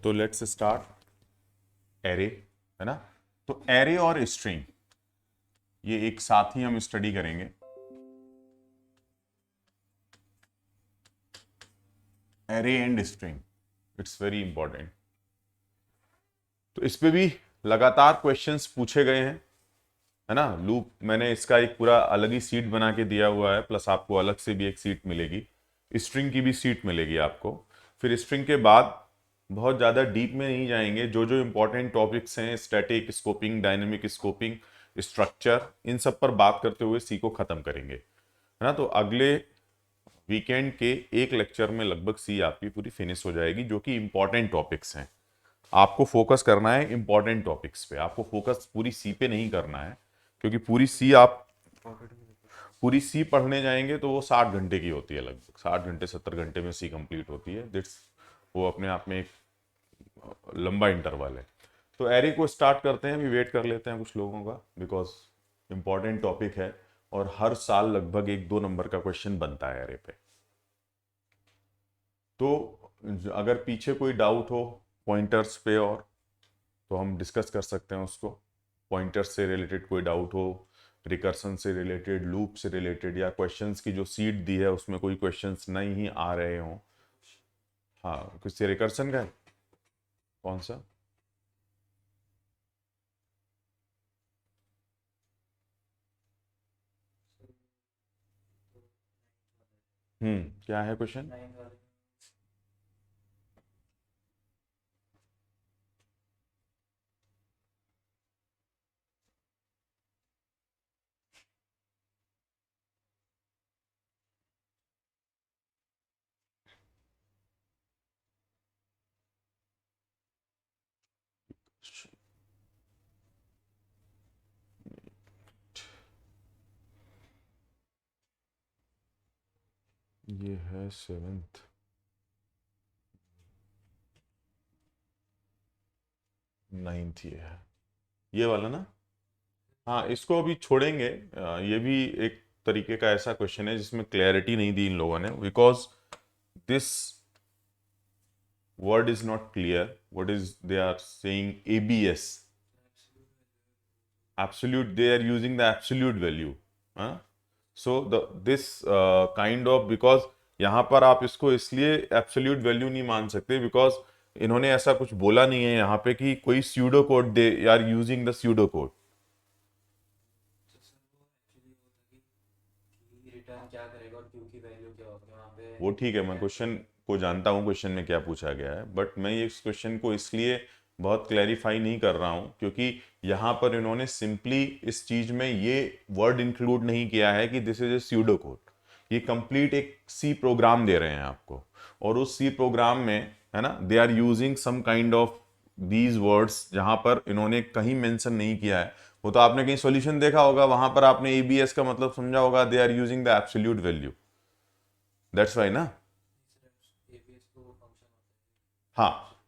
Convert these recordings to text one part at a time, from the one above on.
तो let's start array, है ना। तो एरे और स्ट्रिंग ये एक साथ ही हम स्टडी करेंगे। Array and string, it's very important. तो इस पे भी लगातार क्वेश्चंस पूछे गए हैं, है ना। लूप मैंने इसका एक पूरा अलग ही सीट बना के दिया हुआ है, प्लस आपको अलग से भी एक सीट मिलेगी, स्ट्रिंग की भी सीट मिलेगी आपको। फिर स्ट्रिंग के बाद बहुत ज़्यादा डीप में नहीं जाएंगे, जो जो इंपॉर्टेंट टॉपिक्स हैं, static scoping, dynamic scoping, structure, इन सब पर बात करते हुए सी को ख़त्म करेंगे, है ना। तो अगले वीकेंड के एक लेक्चर में लगभग सी आपकी पूरी फिनिश हो जाएगी, जो कि इंपॉर्टेंट टॉपिक्स हैं। आपको फोकस करना है इंपॉर्टेंट टॉपिक्स पे, आपको फोकस पूरी सी पे नहीं करना है, क्योंकि पूरी सी पढ़ने जाएंगे तो वो 60 घंटे की होती है, लगभग 60 घंटे 70 घंटे में सी कंप्लीट होती है। दिट्स वो अपने आप में एक लंबा इंटरवल है। तो एरे को स्टार्ट करते हैं, अभी वेट कर लेते हैं कुछ लोगों का, बिकॉज इंपॉर्टेंट टॉपिक है और हर साल लगभग 1-2 नंबर का क्वेश्चन बनता है एरे पे। तो अगर पीछे कोई डाउट हो पॉइंटर्स पे और, तो हम डिस्कस कर सकते हैं उसको। पॉइंटर्स से रिलेटेड कोई डाउट हो, रिकर्सन से रिलेटेड, लूप से रिलेटेड, या क्वेश्चंस की जो सीट दी है उसमें कोई क्वेश्चंस नहीं ही आ रहे हों। हाँ, किसी रिकर्सन का है? कौन सा? क्या है क्वेश्चन? ये है 7th, 9th, ये वाला ना। हाँ, इसको अभी छोड़ेंगे। ये भी एक तरीके का ऐसा क्वेश्चन है जिसमें क्लैरिटी नहीं दी इन लोगों ने, because this word is not clear. What is they are saying? ABS, absolute, they are using the absolute value, huh? So the this kind of, because यहाँ पर आप इसको इसलिए एब्सोल्यूट वैल्यू नहीं मान सकते, बिकॉज इन्होंने ऐसा कुछ बोला नहीं है यहाँ पे कि कोई pseudo code, they are using the pseudo code. Return क्या करेगा और क्यू की वैल्यू क्या होगी वहाँ पे। वो ठीक है, मैं क्वेश्चन को जानता हूँ, क्वेश्चन में क्या पूछा गया है, बट मैं ये इस क्वेश्चन को इसलिए बहुत क्लैरिफाई नहीं कर रहा हूँ क्योंकि यहाँ पर इन्होंने सिंपली इस चीज में ये वर्ड इंक्लूड नहीं किया है कि this is a pseudo code. ये कंप्लीट एक सी प्रोग्राम दे रहे हैं आपको, और उस सी प्रोग्राम में, है ना, they are using some kind of these words, जहां पर इन्होंने कहीं मेंशन नहीं किया है। वो तो आपने कहीं सॉल्यूशन देखा होगा, वहां पर आपने एबीएस का मतलब समझा होगा, they are using the absolute value, that's why ना। एबीएस को वो फंक्शन होता हाँ,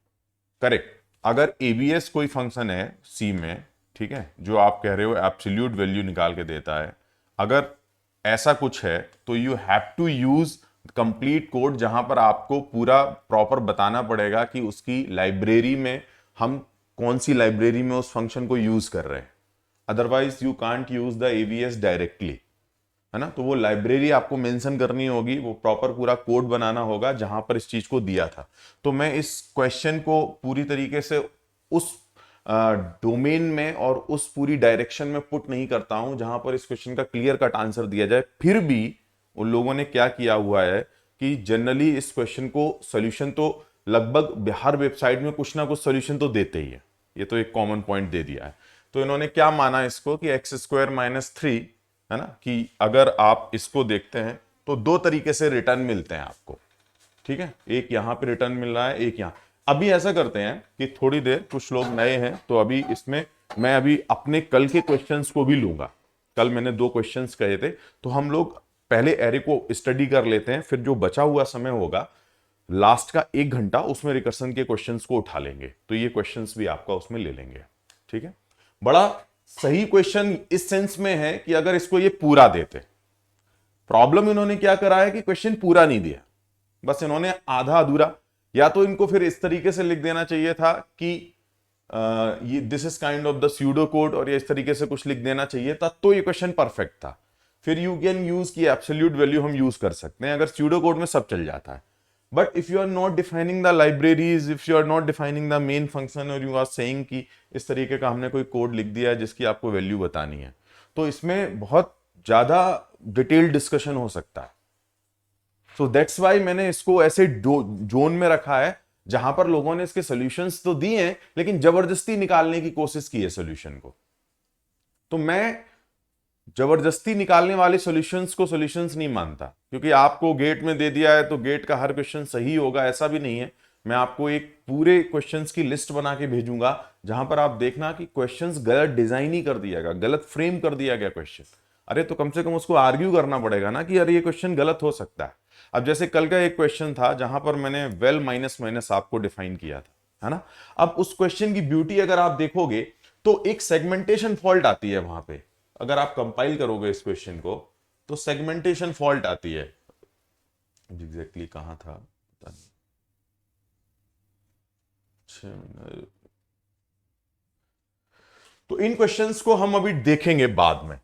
करेक्ट। अगर एबीएस कोई फंक्शन है सी में, ठीक है, जो आप कह रहे हो एब्सोल्यूट वैल्यू निकाल के देता है, अगर ऐसा कुछ है तो you have to use complete code, जहां पर आपको पूरा प्रॉपर बताना पड़ेगा कि उसकी लाइब्रेरी में हम कौन सी लाइब्रेरी में उस फंक्शन को यूज कर रहे हैं। Otherwise you can't use the ABS directly, है ना। तो वो लाइब्रेरी आपको मेंशन करनी होगी, वो प्रॉपर पूरा कोड बनाना होगा जहां पर इस चीज को दिया था। तो मैं इस क्वेश्चन को पूरी तरीके से उस डोमेन में और उस पूरी डायरेक्शन में पुट नहीं करता हूं जहां पर इस क्वेश्चन का क्लियर कट आंसर दिया जाए। फिर भी उन लोगों ने क्या किया हुआ है कि जनरली इस क्वेश्चन को सोल्यूशन तो लगभग हर वेबसाइट में कुछ ना कुछ सोल्यूशन तो देते ही है, ये तो एक कॉमन पॉइंट दे दिया है। तो इन्होंने क्या माना इसको कि x² - 3, है ना, कि अगर आप इसको देखते हैं तो दो तरीके से रिटर्न मिलते हैं आपको, ठीक है। एक यहां पे रिटर्न मिल रहा है, एक यहां। अभी ऐसा करते हैं कि थोड़ी देर, कुछ लोग नए हैं तो अभी इसमें मैं अभी अपने कल के क्वेश्चंस को भी लूंगा। कल मैंने 2 क्वेश्चंस कहे थे, तो हम लोग पहले एरे को स्टडी कर लेते हैं, फिर जो बचा हुआ समय होगा लास्ट का 1 घंटा, उसमें रिकर्सन के क्वेश्चंस को उठा लेंगे, तो ये क्वेश्चंस भी आपका उसमें ले लेंगे, ठीक है। बड़ा सही क्वेश्चन इस सेंस में है कि अगर इसको ये पूरा देते, प्रॉब्लम इन्होंने क्या करा है कि क्वेश्चन पूरा नहीं दिया, बस इन्होंने आधा अधूरा, या तो इनको फिर इस तरीके से लिख देना चाहिए था कि ये this is kind of the pseudo code, और ये इस तरीके से कुछ लिख देना चाहिए था, तो ये क्वेश्चन परफेक्ट था। फिर यू कैन यूज की एब्सोल्यूट वैल्यू हम यूज कर सकते हैं अगर स्यूडो कोड में सब चल जाता है। But if you are not defining the libraries, if you are not defining the main function, और यू आर सेइंग कि इस तरीके का हमने कोई कोड लिख दिया है जिसकी आपको वैल्यू बतानी है, तो इसमें बहुत ज्यादा डिटेल्ड डिस्कशन हो सकता है। सो दैट्स वाई मैंने इसको ऐसे जोन में रखा है जहां पर लोगों ने इसके सॉल्यूशंस तो दिए हैं लेकिन जबरदस्ती निकालने की कोशिश की है सॉल्यूशन को। तो मैं जबरदस्ती निकालने वाले सॉल्यूशंस को सॉल्यूशंस नहीं मानता, क्योंकि आपको गेट में दे दिया है तो गेट का हर क्वेश्चन सही होगा ऐसा भी नहीं है। मैं आपको एक पूरे क्वेश्चंस की लिस्ट बना के भेजूंगा जहां पर आप देखना कि क्वेश्चंस गलत डिजाइन ही कर दिया गया, गलत फ्रेम कर दिया गया क्वेश्चन। अरे तो कम से कम उसको आर्ग्यू करना पड़ेगा ना कि अरे ये क्वेश्चन गलत हो सकता है। अब जैसे कल का एक क्वेश्चन था जहां पर मैंने वेल माइनस माइनस आपको डिफाइन किया था, है ना। अब उस क्वेश्चन की ब्यूटी अगर आप देखोगे तो एक सेगमेंटेशन फॉल्ट आती है वहां पे। अगर आप कंपाइल करोगे इस क्वेश्चन को तो सेगमेंटेशन फॉल्ट आती है। एग्जैक्टली कहां था पता नहीं। तो इन क्वेश्चंस को हम अभी देखेंगे बाद में,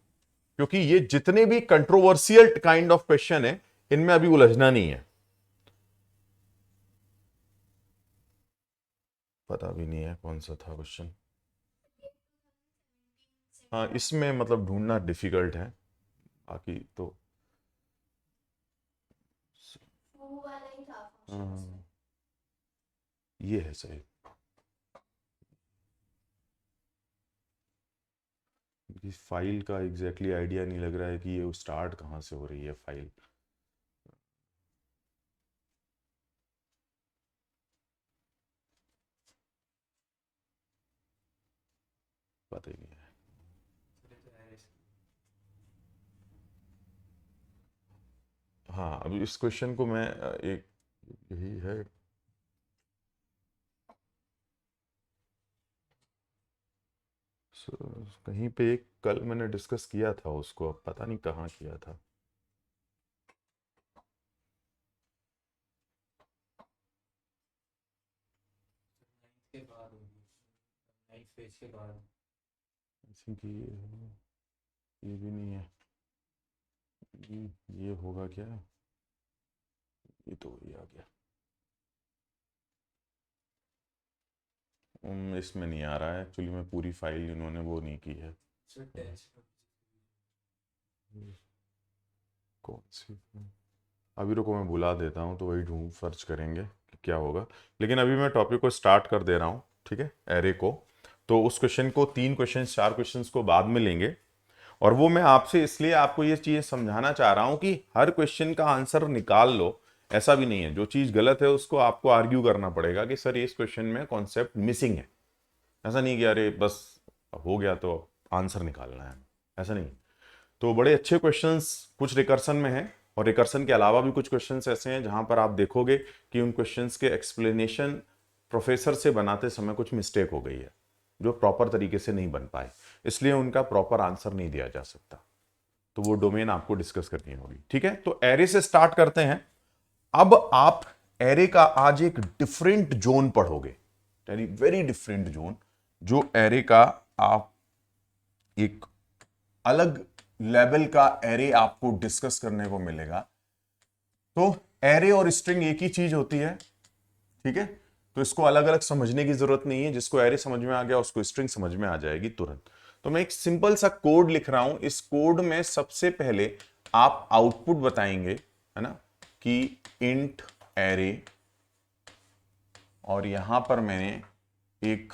क्योंकि ये जितने भी कंट्रोवर्शियल काइंड ऑफ क्वेश्चन है इनमें अभी उलझना नहीं है, पता भी नहीं है कौन सा था क्वेश्चन। हाँ इसमें मतलब ढूंढना डिफिकल्ट है, बाकी तो वो वाला ही था फंक्शन। हाँ, ये है सही। इस फाइल का एग्जैक्टली आइडिया नहीं लग रहा है कि ये स्टार्ट कहाँ से हो रही है फाइल। पता ही नहीं है। हाँ अभी इस क्वेश्चन को मैं एक यही है। कहीं पे एक कल मैंने डिस्कस किया था उसको, अब पता नहीं कहाँ किया था। के बाद होगी, 9th पेज के बाद। I think ये भी नहीं है। ये होगा क्या, ये तो ये आ गया। इसमें नहीं आ रहा है एक्चुअली, मैं पूरी फाइल इन्होंने वो नहीं की है। कौन सी, अभी रुको मैं बुला देता हूँ तो वही ढूंढ सर्च करेंगे कि क्या होगा। लेकिन अभी मैं टॉपिक को स्टार्ट कर दे रहा हूँ, ठीक है, एरे को। तो उस क्वेश्चन को 3 क्वेश्चन 4 क्वेश्चन को बाद में लेंगे, और वो मैं आपसे इसलिए आपको ये चीज़ समझाना चाह रहा हूँ कि हर क्वेश्चन का आंसर निकाल लो, ऐसा भी नहीं है। जो चीज़ गलत है उसको आपको आर्ग्यू करना पड़ेगा कि सर इस क्वेश्चन में कॉन्सेप्ट मिसिंग है। ऐसा नहीं कि अरे बस हो गया तो आंसर निकालना है, ऐसा नहीं। तो बड़े अच्छे क्वेश्चंस कुछ रिकर्सन में हैं, और रिकर्सन के अलावा भी कुछ क्वेश्चंस ऐसे हैं जहां पर आप देखोगे कि उन क्वेश्चंस के एक्सप्लेनेशन प्रोफेसर से बनाते समय कुछ मिस्टेक हो गई है जो प्रॉपर तरीके से नहीं बन पाए, इसलिए उनका प्रॉपर आंसर नहीं दिया जा सकता। तो वो डोमेन आपको डिस्कस करनी होगी, ठीक है। तो एरे से स्टार्ट करते हैं। अब आप एरे का आज एक डिफरेंट जोन पढ़ोगे, वेरी डिफरेंट जोन, जो एरे का आप एक अलग लेवल का एरे आपको डिस्कस करने को मिलेगा। तो एरे और स्ट्रिंग एक ही चीज होती है, ठीक है। तो इसको अलग अलग समझने की जरूरत नहीं है, जिसको एरे समझ में आ गया उसको स्ट्रिंग समझ में आ जाएगी तुरंत। तो मैं एक सिंपल सा कोड लिख रहा हूं। इस कोड में सबसे पहले आप आउटपुट बताएंगे, है ना, कि इंट एरे, और यहां पर मैंने एक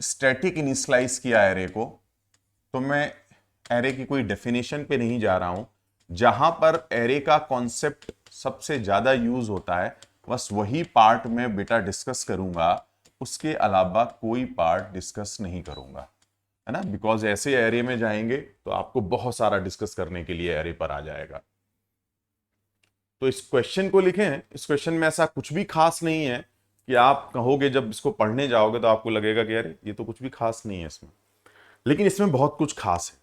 स्टैटिक इनिशियलाइज किया एरे को। तो मैं एरे की कोई डेफिनेशन पे नहीं जा रहा हूं, जहां पर एरे का कॉन्सेप्ट सबसे ज्यादा यूज होता है बस वही पार्ट में बेटा डिस्कस करूंगा, उसके अलावा कोई पार्ट डिस्कस नहीं करूंगा, है ना। बिकॉज ऐसे एरे में जाएंगे तो आपको बहुत सारा डिस्कस करने के लिए एरे पर आ जाएगा। तो इस क्वेश्चन को लिखें। इस क्वेश्चन में ऐसा कुछ भी खास नहीं है कि आप कहोगे जब इसको पढ़ने जाओगे तो आपको लगेगा कि अरे ये तो कुछ भी खास नहीं है इसमें, लेकिन इसमें बहुत कुछ खास है।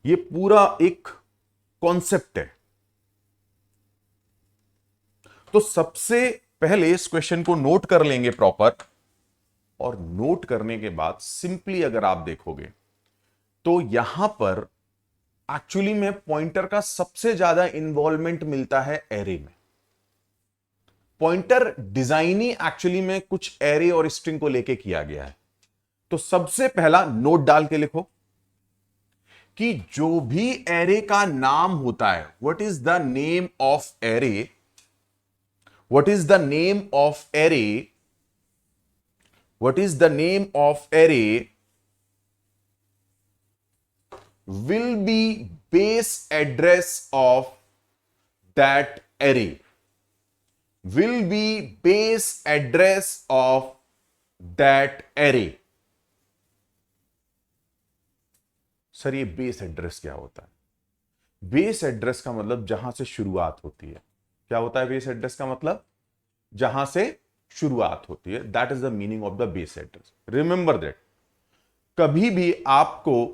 ये पूरा एक कॉन्सेप्ट है। तो सबसे पहले इस क्वेश्चन को नोट कर लेंगे प्रॉपर, और नोट करने के बाद सिंपली अगर आप देखोगे तो यहां पर एक्चुअली में पॉइंटर का सबसे ज्यादा इन्वॉल्वमेंट मिलता है एरे में। पॉइंटर डिजाइन ही एक्चुअली में कुछ एरे और स्ट्रिंग को लेके किया गया है। तो सबसे पहला नोट डाल के लिखो कि जो भी एरे का नाम होता है, what is the name of array, what is the name of array, what is the name of array will be base address of that array, will be base address of that array। Sir ये base address क्या होता है? Base address का मतलब जहां से शुरुआत होती है। क्या होता है बेस एड्रेस का मतलब? जहां से शुरुआत होती है, that is the meaning of the base address. Remember that कभी भी आपको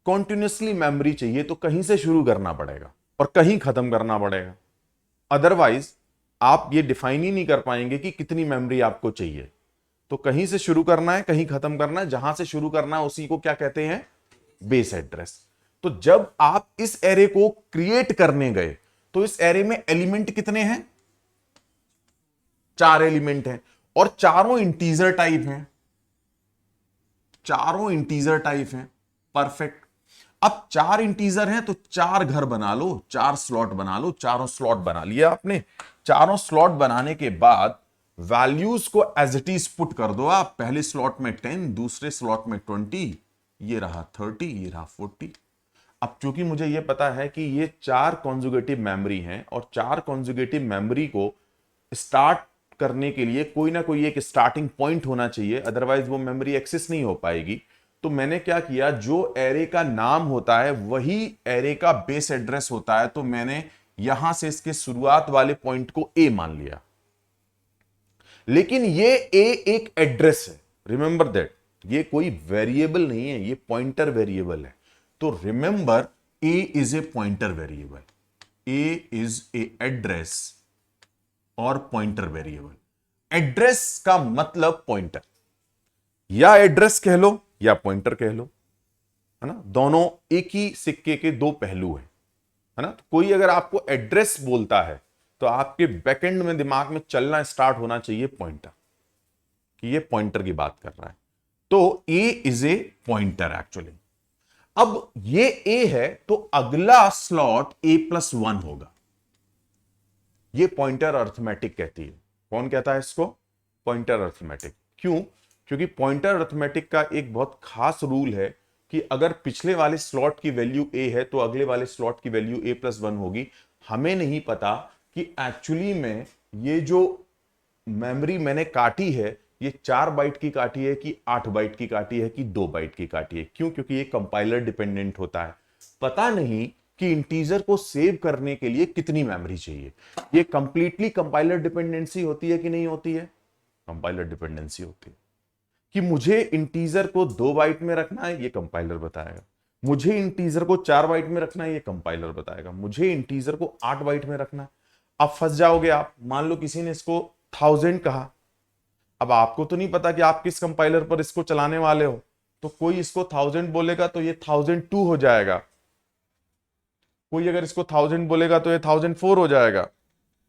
कॉन्टिन्यूसली मेमोरी चाहिए तो कहीं से शुरू करना पड़ेगा और कहीं खत्म करना पड़ेगा, अदरवाइज आप ये डिफाइन ही नहीं कर पाएंगे कि कितनी मेमोरी आपको चाहिए। तो कहीं से शुरू करना है, कहीं खत्म करना है, जहां से शुरू करना है उसी को क्या कहते हैं? Base address. तो जब आप इस एरे को क्रिएट करने गए तो इस एरे में एलिमेंट कितने हैं? 4 एलिमेंट हैं और चारों इंटीजर टाइप हैं, चारों इंटीजर टाइप हैं। परफेक्ट। अब 4 इंटीजर हैं तो 4 घर बना लो, 4 स्लॉट बना लो। चारों स्लॉट बना लिया आपने। चारों स्लॉट बनाने के बाद वैल्यूज को एज इट इज पुट कर दो आप। पहले स्लॉट में 10, दूसरे स्लॉट में 20, ये रहा 30, ये रहा 40। अब क्योंकि मुझे ये पता है कि ये 4 कॉन्जुगेटिव मेमोरी हैं और 4 कॉन्जुगेटिव मेमोरी को स्टार्ट करने के लिए कोई ना कोई एक स्टार्टिंग पॉइंट होना चाहिए, अदरवाइज वो मेमोरी एक्सेस नहीं हो पाएगी। तो मैंने क्या किया, जो एरे का नाम होता है वही एरे का बेस एड्रेस होता है। तो मैंने यहां से इसके शुरुआत वाले पॉइंट को ए मान लिया, लेकिन ये ए एक एड्रेस है। रिमेंबर दैट, ये कोई वेरिएबल नहीं है, ये पॉइंटर वेरिएबल है। तो remember, A is a pointer variable, A is a address और पॉइंटर वेरिएबल। एड्रेस का मतलब पॉइंटर, या एड्रेस कह लो या पॉइंटर कह लो, है ना। दोनों एक ही सिक्के के दो पहलू हैं, है ना। तो कोई अगर आपको एड्रेस बोलता है तो आपके बैकएंड में दिमाग में चलना स्टार्ट होना चाहिए पॉइंटर, कि ये पॉइंटर की बात कर रहा है। तो ए इज ए पॉइंटर एक्चुअली। अब ये ए है तो अगला स्लॉट a+1 होगा। ये पॉइंटर अर्थमेटिक कहती है। कौन कहता है इसको? Pointer arithmetic. क्यों? क्योंकि पॉइंटर अर्थमेटिक का एक बहुत खास रूल है कि अगर पिछले वाले स्लॉट की वैल्यू a है तो अगले वाले स्लॉट की वैल्यू a+1 होगी। हमें नहीं पता कि एक्चुअली में ये जो मेमोरी मैंने काटी है ये 4 बाइट की काटी है कि 8 बाइट की काटी है कि 2 बाइट की काटी है। क्यों? क्योंकि ये कंपाइलर डिपेंडेंट होता है। पता नहीं कि इंटीजर को सेव करने के लिए कितनी मेमोरी चाहिए। ये कंप्लीटली कंपाइलर डिपेंडेंसी होती है कि नहीं होती है? कंपाइलर डिपेंडेंसी होती है कि मुझे इंटीजर को 2 बाइट में रखना है, ये कंपाइलर बताएगा। मुझे इंटीजर को 4 बाइट में रखना है, ये कंपाइलर बताएगा। मुझे इंटीजर को 8 बाइट में रखना है। अब फंस जाओगे आप। मान लो किसी ने इसको 1000 कहा, अब आपको तो नहीं पता कि आप किस कंपाइलर पर इसको चलाने वाले हो। तो कोई इसको 1000 बोलेगा तो ये 1002 हो जाएगा, कोई अगर इसको 1000 बोलेगा तो ये 1004 हो जाएगा,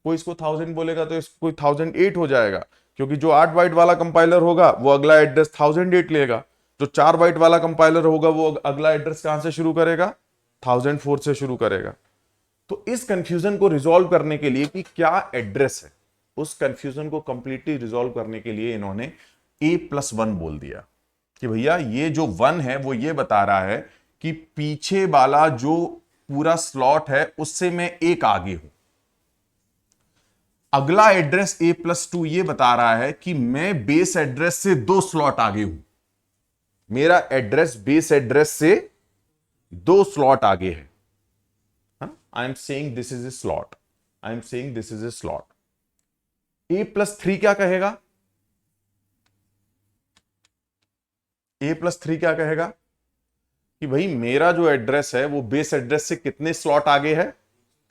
कोई इसको 1000 बोलेगा तो इसको 1008 हो जाएगा। क्योंकि जो 8 बाइट वाला कंपाइलर होगा वो अगला एड्रेस 1008 लेगा, जो 4 बाइट वाला कंपाइलर होगा वो अगला एड्रेस कहां से शुरू करेगा? 1004 से शुरू करेगा। तो इस कंफ्यूजन को रिजॉल्व करने के लिए कि क्या एड्रेस है, उस कंफ्यूजन को कंप्लीटली रिजॉल्व करने के लिए इन्होंने a+1 बोल दिया कि भैया ये जो 1 है वो ये बता रहा है कि पीछे वाला जो पूरा स्लॉट है उससे मैं एक आगे हूं। अगला एड्रेस a+2 ये बता रहा है कि मैं बेस एड्रेस से 2 स्लॉट आगे हूं। मेरा एड्रेस बेस एड्रेस से 2 स्लॉट आगे है। I am saying this is a slot, I am saying this is a slot. A+3 क्या कहेगा? A+3 क्या कहेगा कि भाई मेरा जो एड्रेस है वो बेस एड्रेस से कितने स्लॉट आगे है?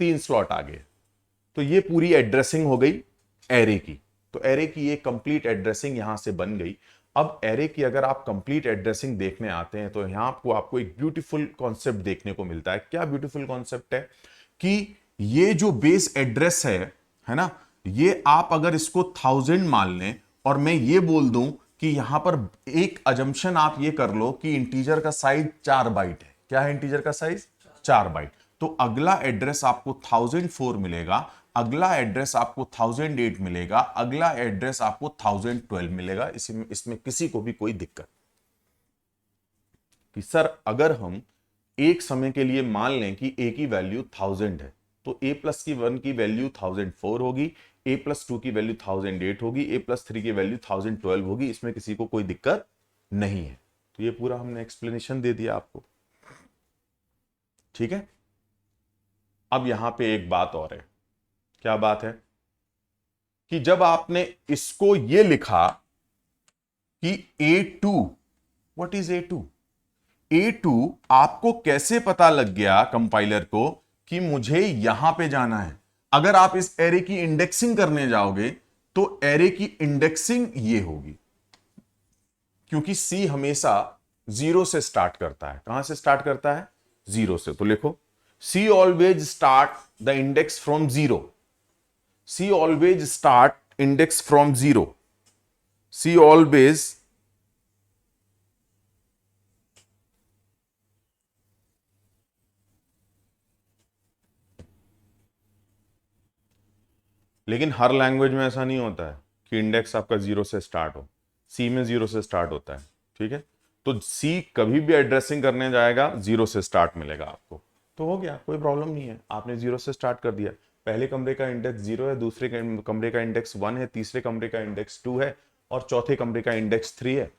3 स्लॉट आगे है। तो ये पूरी एड्रेसिंग हो गई एरे की। तो एरे की ये कंप्लीट एड्रेसिंग यहां से बन गई। अब एरे की अगर आप कंप्लीट एड्रेसिंग देखने आते हैं तो यहां आपको एक ब्यूटीफुल कॉन्सेप्ट देखने को मिलता है। क्या ब्यूटीफुल कॉन्सेप्ट है कि ये जो बेस एड्रेस है ना, ये आप अगर इसको 1000 मान लें और मैं ये बोल दूं कि यहां पर एक अजम्पशन आप ये कर लो कि इंटीजर का साइज 4 बाइट है। क्या है इंटीजर का साइज? 4 बाइट। तो अगला एड्रेस आपको 1004 मिलेगा, अगला एड्रेस आपको 1008 मिलेगा, अगला एड्रेस आपको 1012 मिलेगा। इसमें किसी को भी कोई दिक्कत कि सर अगर हम एक समय के लिए मान लें कि a की वैल्यू 1000 है तो a+1 की वैल्यू 1004 होगी, a+2 की वैल्यू 1008 होगी, a+3 की वैल्यू 1012 होगी। इसमें किसी को कोई दिक्कत नहीं है। तो ये पूरा हमने एक्सप्लेनेशन दे दिया आपको, ठीक है। अब यहां पे एक बात और है। क्या बात है कि जब आपने इसको ये लिखा कि A2, what is A2? A2 आपको कैसे पता लग गया कंपाइलर को कि मुझे यहां पे जाना है? अगर आप इस एरे की इंडेक्सिंग करने जाओगे तो एरे की इंडेक्सिंग ये होगी, क्योंकि C हमेशा 0 से स्टार्ट करता है। कहां से स्टार्ट करता है? 0 से। तो लिखो C always start the index from 0। C always start index from 0. C always लेकिन हर लैंग्वेज में ऐसा नहीं होता है कि इंडेक्स आपका 0 से स्टार्ट हो। C में 0 से स्टार्ट होता है, ठीक है। तो C कभी भी एड्रेसिंग करने जाएगा 0 से स्टार्ट मिलेगा आपको। तो हो गया, कोई प्रॉब्लम नहीं है। आपने 0 से स्टार्ट कर दिया। पहले कमरे का इंडेक्स 0 है, दूसरे कमरे का इंडेक्स 1 है, तीसरे कमरे का इंडेक्स 2 है और चौथे कमरे का इंडेक्स 3 है।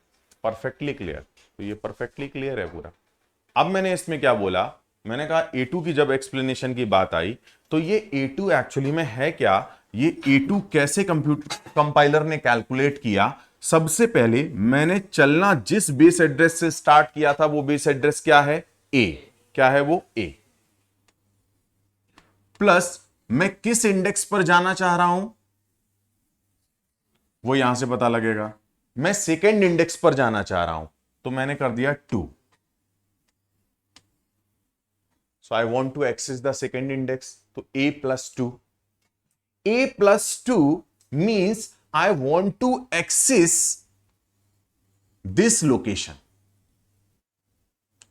Perfectly clear. तो ये परफेक्टली क्लियर है पूरा। अब मैंने इसमें क्या बोला? मैंने कहा A2 की जब एक्सप्लेनेशन की बात आई तो ये A2 एक्चुअली में है क्या, ये A2 कैसे कंपाइलर ने कैलकुलेट किया। सबसे पहले मैंने चलना जिस बेस एड्रेस से स्टार्ट किया था वो बेस एड्रेस क्या है? A। क्या है वो? A। प्लस मैं किस इंडेक्स पर जाना चाह रहा हूं वो यहां से पता लगेगा। मैं सेकेंड इंडेक्स पर जाना चाह रहा हूं तो मैंने कर दिया 2। So I want to access the second index. So A+2. A+2 means I want to access this location.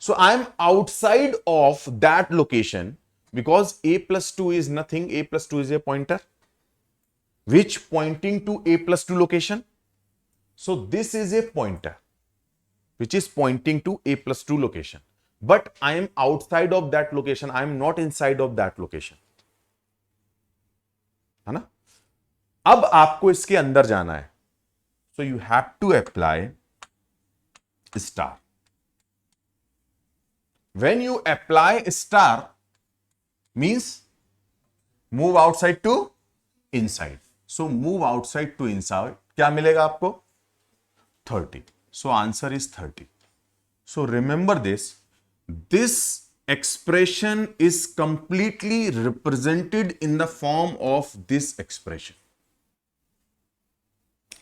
So I am outside of that location because A+2 is nothing. A+2 is a pointer which pointing to A+2 location. So this is a pointer which is pointing to A+2 location. But I am outside of that location. I am not inside of that location. है ना? अब आपको इसके अंदर जाना है. So you have to apply star. When you apply star means move outside to inside. So move outside to inside. क्या मिलेगा आपको? 30. So answer is 30. So remember this. This expression is completely represented in the form of this expression.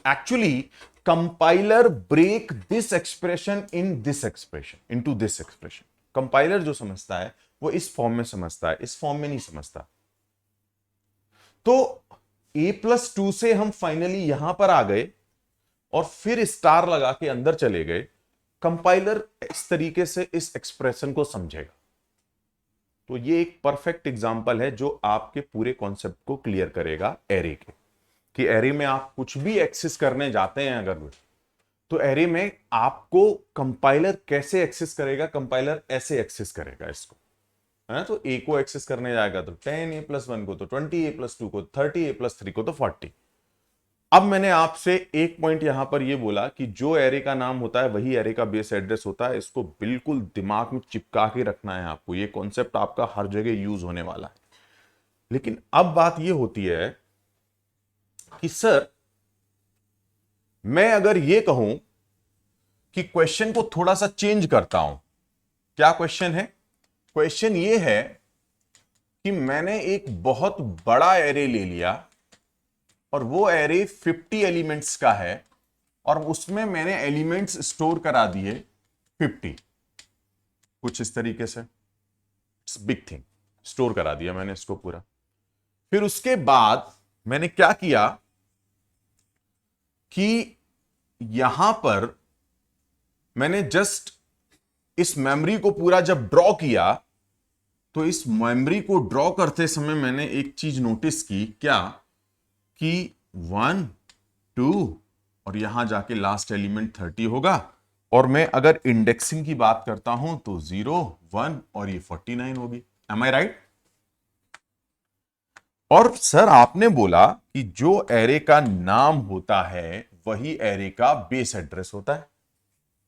Actually, compiler break this expression in this expression, into this expression. Compiler जो समझता है वो इस form में समझता है, इस फॉर्म में नहीं समझता. तो A+2 से हम फाइनली यहां पर आ गए और फिर स्टार लगा के अंदर चले गए. कंपाइलर इस तरीके से इस एक्सप्रेशन को समझेगा. तो ये एक परफेक्ट एग्जांपल है जो आपके पूरे कॉन्सेप्ट को क्लियर करेगा एरे के, कि एरे में आप कुछ भी एक्सेस करने जाते हैं अगर तो एरे में आपको कंपाइलर कैसे एक्सेस करेगा. कंपाइलर ऐसे एक्सेस करेगा इसको, है. तो ए को एक्सेस करने जाएगा तो 10A+1 को, तो 20A+2 को, 30A+3 को, तो 40. अब मैंने आपसे एक पॉइंट यहां पर यह बोला कि जो एरे का नाम होता है वही एरे का बेस एड्रेस होता है. इसको बिल्कुल दिमाग में चिपका के रखना है आपको. ये कॉन्सेप्ट आपका हर जगह यूज होने वाला है. लेकिन अब बात यह होती है कि सर मैं अगर ये कहूं कि क्वेश्चन को थोड़ा सा चेंज करता हूं, क्या क्वेश्चन है? क्वेश्चन ये है कि मैंने एक बहुत बड़ा एरे ले लिया और वो एरे 50 एलिमेंट्स का है और उसमें मैंने एलिमेंट्स स्टोर करा दिए 50, कुछ इस तरीके से। इट्स बिग थिंग, स्टोर करा दिया मैंने इसको पूरा। फिर उसके बाद मैंने क्या किया कि यहां पर मैंने जस्ट इस मेमोरी को पूरा जब ड्रॉ किया तो इस मेमोरी को ड्रॉ करते समय मैंने एक चीज नोटिस की, क्या कि 1 2 और यहां जाके लास्ट एलिमेंट 30 होगा और मैं अगर इंडेक्सिंग की बात करता हूं तो 0 1 और ये 49 होगी। M I right? और सर आपने बोला कि जो एरे का नाम होता है वही एरे का बेस एड्रेस होता है।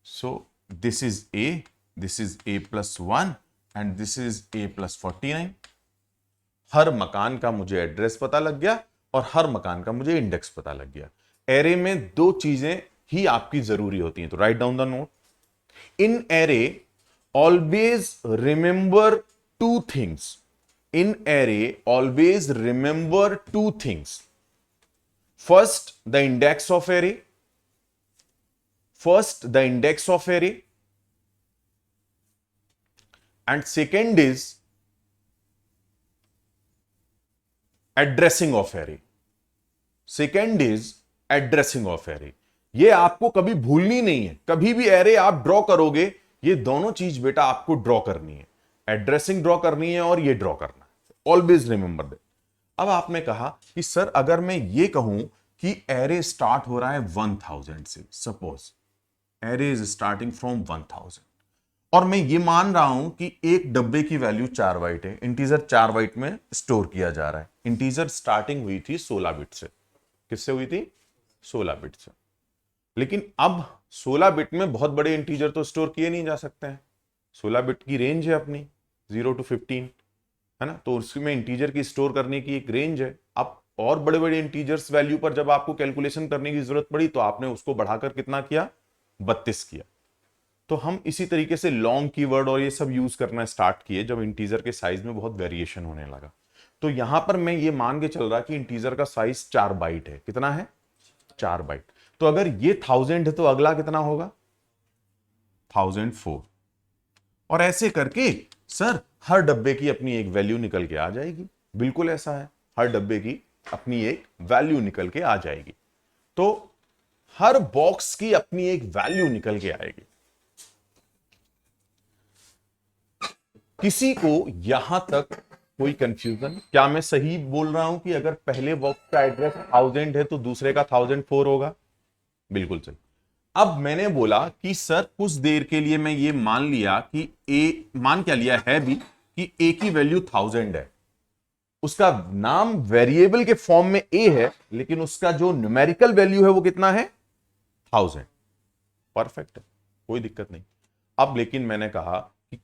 सो this is a plus 1 and this is a plus 49। हर मकान का मुझे एड्रेस पता लग गया और हर मकान का मुझे इंडेक्स पता लग गया। एरे में दो चीजें ही आपकी जरूरी होती हैं, तो right down the note. In array always remember two things. In array always remember two things. First the index of array, and second is addressing of array। ये आपको कभी भूलनी नहीं है। कभी भी एरे आप ड्रॉ करोगे ये दोनों चीज बेटा आपको ड्रॉ करनी है, एड्रेसिंग ड्रॉ करनी है और ये ड्रॉ करना है। Always remember that. अब आपने कहा कि सर अगर मैं ये कहूं कि एरे स्टार्ट हो रहा है 1000 से, suppose array is starting from 1000 और मैं ये मान रहा हूं कि एक डब्बे की वैल्यू 4 बाइट है, इंटीजर 4 बाइट में स्टोर किया जा रहा है। इंटीजर स्टार्टिंग हुई थी 16 बिट से। किससे हुई थी? 16 बिट से। लेकिन अब 16 बिट में बहुत बड़े इंटीजर तो स्टोर किए नहीं जा सकते हैं। 16 बिट की रेंज है अपनी 0 to 15, है ना? तो उसमें इंटीजर की स्टोर करने की एक रेंज है। अब और बड़े बड़े इंटीजर्स वैल्यू पर जब आपको कैलकुलेशन करने की जरूरत पड़ी तो आपने उसको बढ़ाकर कितना किया? 32 किया। तो हम इसी तरीके से लॉन्ग कीवर्ड और ये सब यूज करना स्टार्ट किए जब इंटीजर के साइज में बहुत वेरिएशन होने लगा। तो यहां पर मैं ये मान के चल रहा कि इंटीजर का साइज 4 बाइट है। कितना है? 4 बाइट। तो अगर ये 1000 है तो अगला कितना होगा? 1004। और ऐसे करके सर हर डब्बे की अपनी एक वैल्यू निकल के आ जाएगी। बिल्कुल ऐसा है, हर डब्बे की अपनी एक वैल्यू निकल के आ जाएगी। तो हर बॉक्स की अपनी एक वैल्यू निकल के आएगी। किसी को यहां तक कोई कंफ्यूजन? क्या मैं सही बोल रहा हूं कि अगर पहले बॉक्स का एड्रेस 1000 है तो दूसरे का 1004 होगा? बिल्कुल सही। अब मैंने बोला कि सर कुछ देर के लिए मैं ये मान लिया कि ए, मान क्या लिया है भी कि ए की वैल्यू 1000 है। उसका नाम वेरिएबल के फॉर्म में ए है लेकिन उसका जो न्यूमेरिकल वैल्यू है वो कितना है? 1000। परफेक्ट है, कोई दिक्कत नहीं। अब लेकिन मैंने कहा कि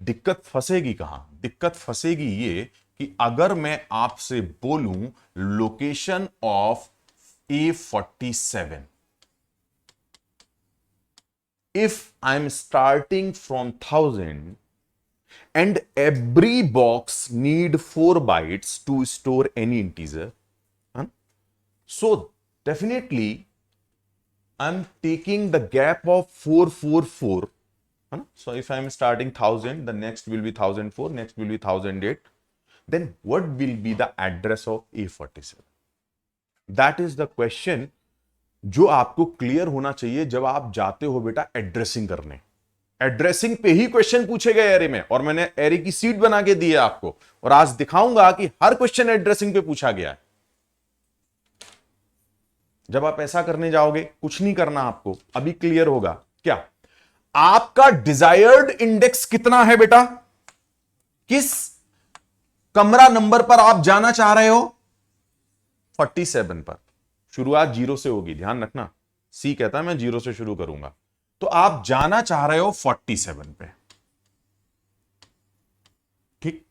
दिक्कत फंसेगी कहां? दिक्कत फंसेगी ये कि अगर मैं आपसे बोलूं location of A47, if I'm starting from 1000 and every box need 4 bytes to store any integer, so definitely I'm taking the gap of 444. So if I'm starting 1000, the next will be 1004, next will be 1008. Then what will be the address of A47? That is the question जो आपको clear होना चाहिए जब आप जाते हो बेटा addressing करने। एड्रेसिंग पे ही क्वेश्चन पूछे गए एरे में और मैंने एरे की सीट बना के दी है आपको और आज दिखाऊंगा कि हर क्वेश्चन एड्रेसिंग पे पूछा गया है। जब आप ऐसा करने जाओगे कुछ नहीं करना आपको, अभी क्लियर होगा। क्या आपका डिजायर्ड इंडेक्स कितना है बेटा? किस कमरा नंबर पर आप जाना चाह रहे हो? 47 पर। शुरुआत 0 से होगी, ध्यान रखना। सी कहता है मैं 0 से शुरू करूंगा, तो आप जाना चाह रहे हो 47 पे। ठीक,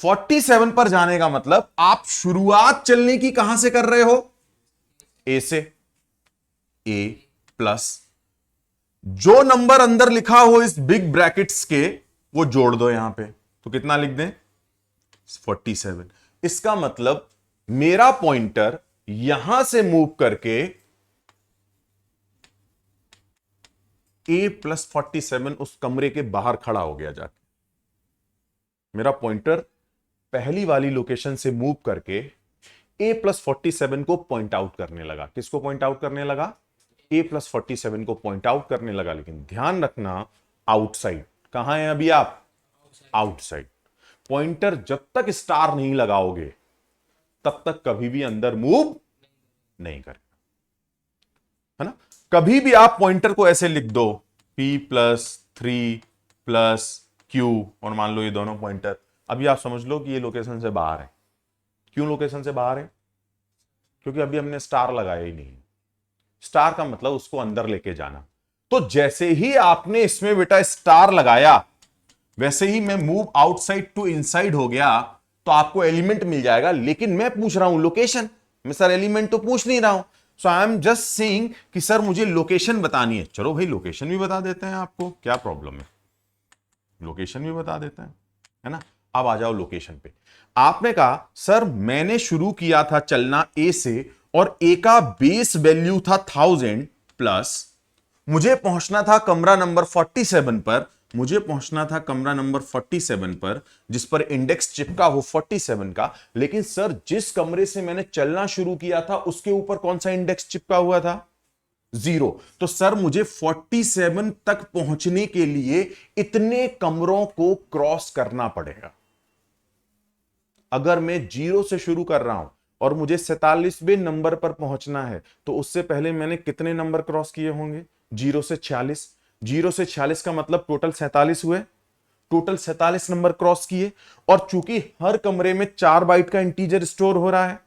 47 पर जाने का मतलब आप शुरुआत चलने की कहां से कर रहे हो? ए से ए प्लस जो नंबर अंदर लिखा हो इस बिग ब्रैकेट्स के वो जोड़ दो यहां पे, तो कितना लिख दें 47। इसका मतलब मेरा पॉइंटर यहां से मूव करके ए प्लस 47 उस कमरे के बाहर खड़ा हो गया जाके। मेरा पॉइंटर पहली वाली लोकेशन से मूव करके ए प्लस 47 को पॉइंट आउट करने लगा। किसको पॉइंट आउट करने लगा? ए प्लस 47 को पॉइंट आउट करने लगा। लेकिन ध्यान रखना आउटसाइड। कहां है अभी आप? आउटसाइड। पॉइंटर जब तक स्टार नहीं लगाओगे तब तक कभी भी अंदर मूव नहीं करेगा, है ना। कभी भी आप पॉइंटर को ऐसे लिख दो P प्लस 3 प्लस Q और मान लो ये दोनों पॉइंटर, अभी आप समझ लो कि ये लोकेशन से बाहर है। क्यों लोकेशन से बाहर है? क्योंकि अभी हमने स्टार लगाया ही नहीं। स्टार का मतलब उसको अंदर लेके जाना। तो जैसे ही आपने इसमें बेटा स्टार लगाया वैसे ही मैं मूव आउटसाइड टू इनसाइड हो गया तो आपको एलिमेंट मिल जाएगा। लेकिन मैं पूछ रहा हूं लोकेशन, मैं सर एलिमेंट तो पूछ नहीं रहा हूं। So I am just saying कि सर मुझे लोकेशन बतानी है। चलो भाई लोकेशन भी बता देते हैं आपको, क्या प्रॉब्लम है, लोकेशन भी बता देते हैं, है ना। अब आ जाओ लोकेशन पे। आपने कहा सर मैंने शुरू किया था चलना ए से और ए का बेस वैल्यू था 1000 प्लस मुझे पहुंचना था कमरा नंबर 47 पर, मुझे पहुंचना था कमरा नंबर 47 पर जिस पर इंडेक्स चिपका हो 47 का। लेकिन सर जिस कमरे से मैंने चलना शुरू किया था उसके ऊपर कौन सा इंडेक्स चिपका हुआ था? 0। तो सर मुझे 47 तक पहुंचने के लिए इतने कमरों को क्रॉस करना पड़ेगा। अगर मैं 0 से शुरू कर रहा हूं और मुझे 47वें नंबर पर पहुंचना है तो उससे पहले मैंने कितने नंबर क्रॉस किए होंगे? 0 से 46। 0 से 46 का मतलब टोटल 47 हुए। टोटल 47 नंबर क्रॉस किए। और चूंकि हर कमरे में 4 बाइट का इंटीजर स्टोर हो रहा है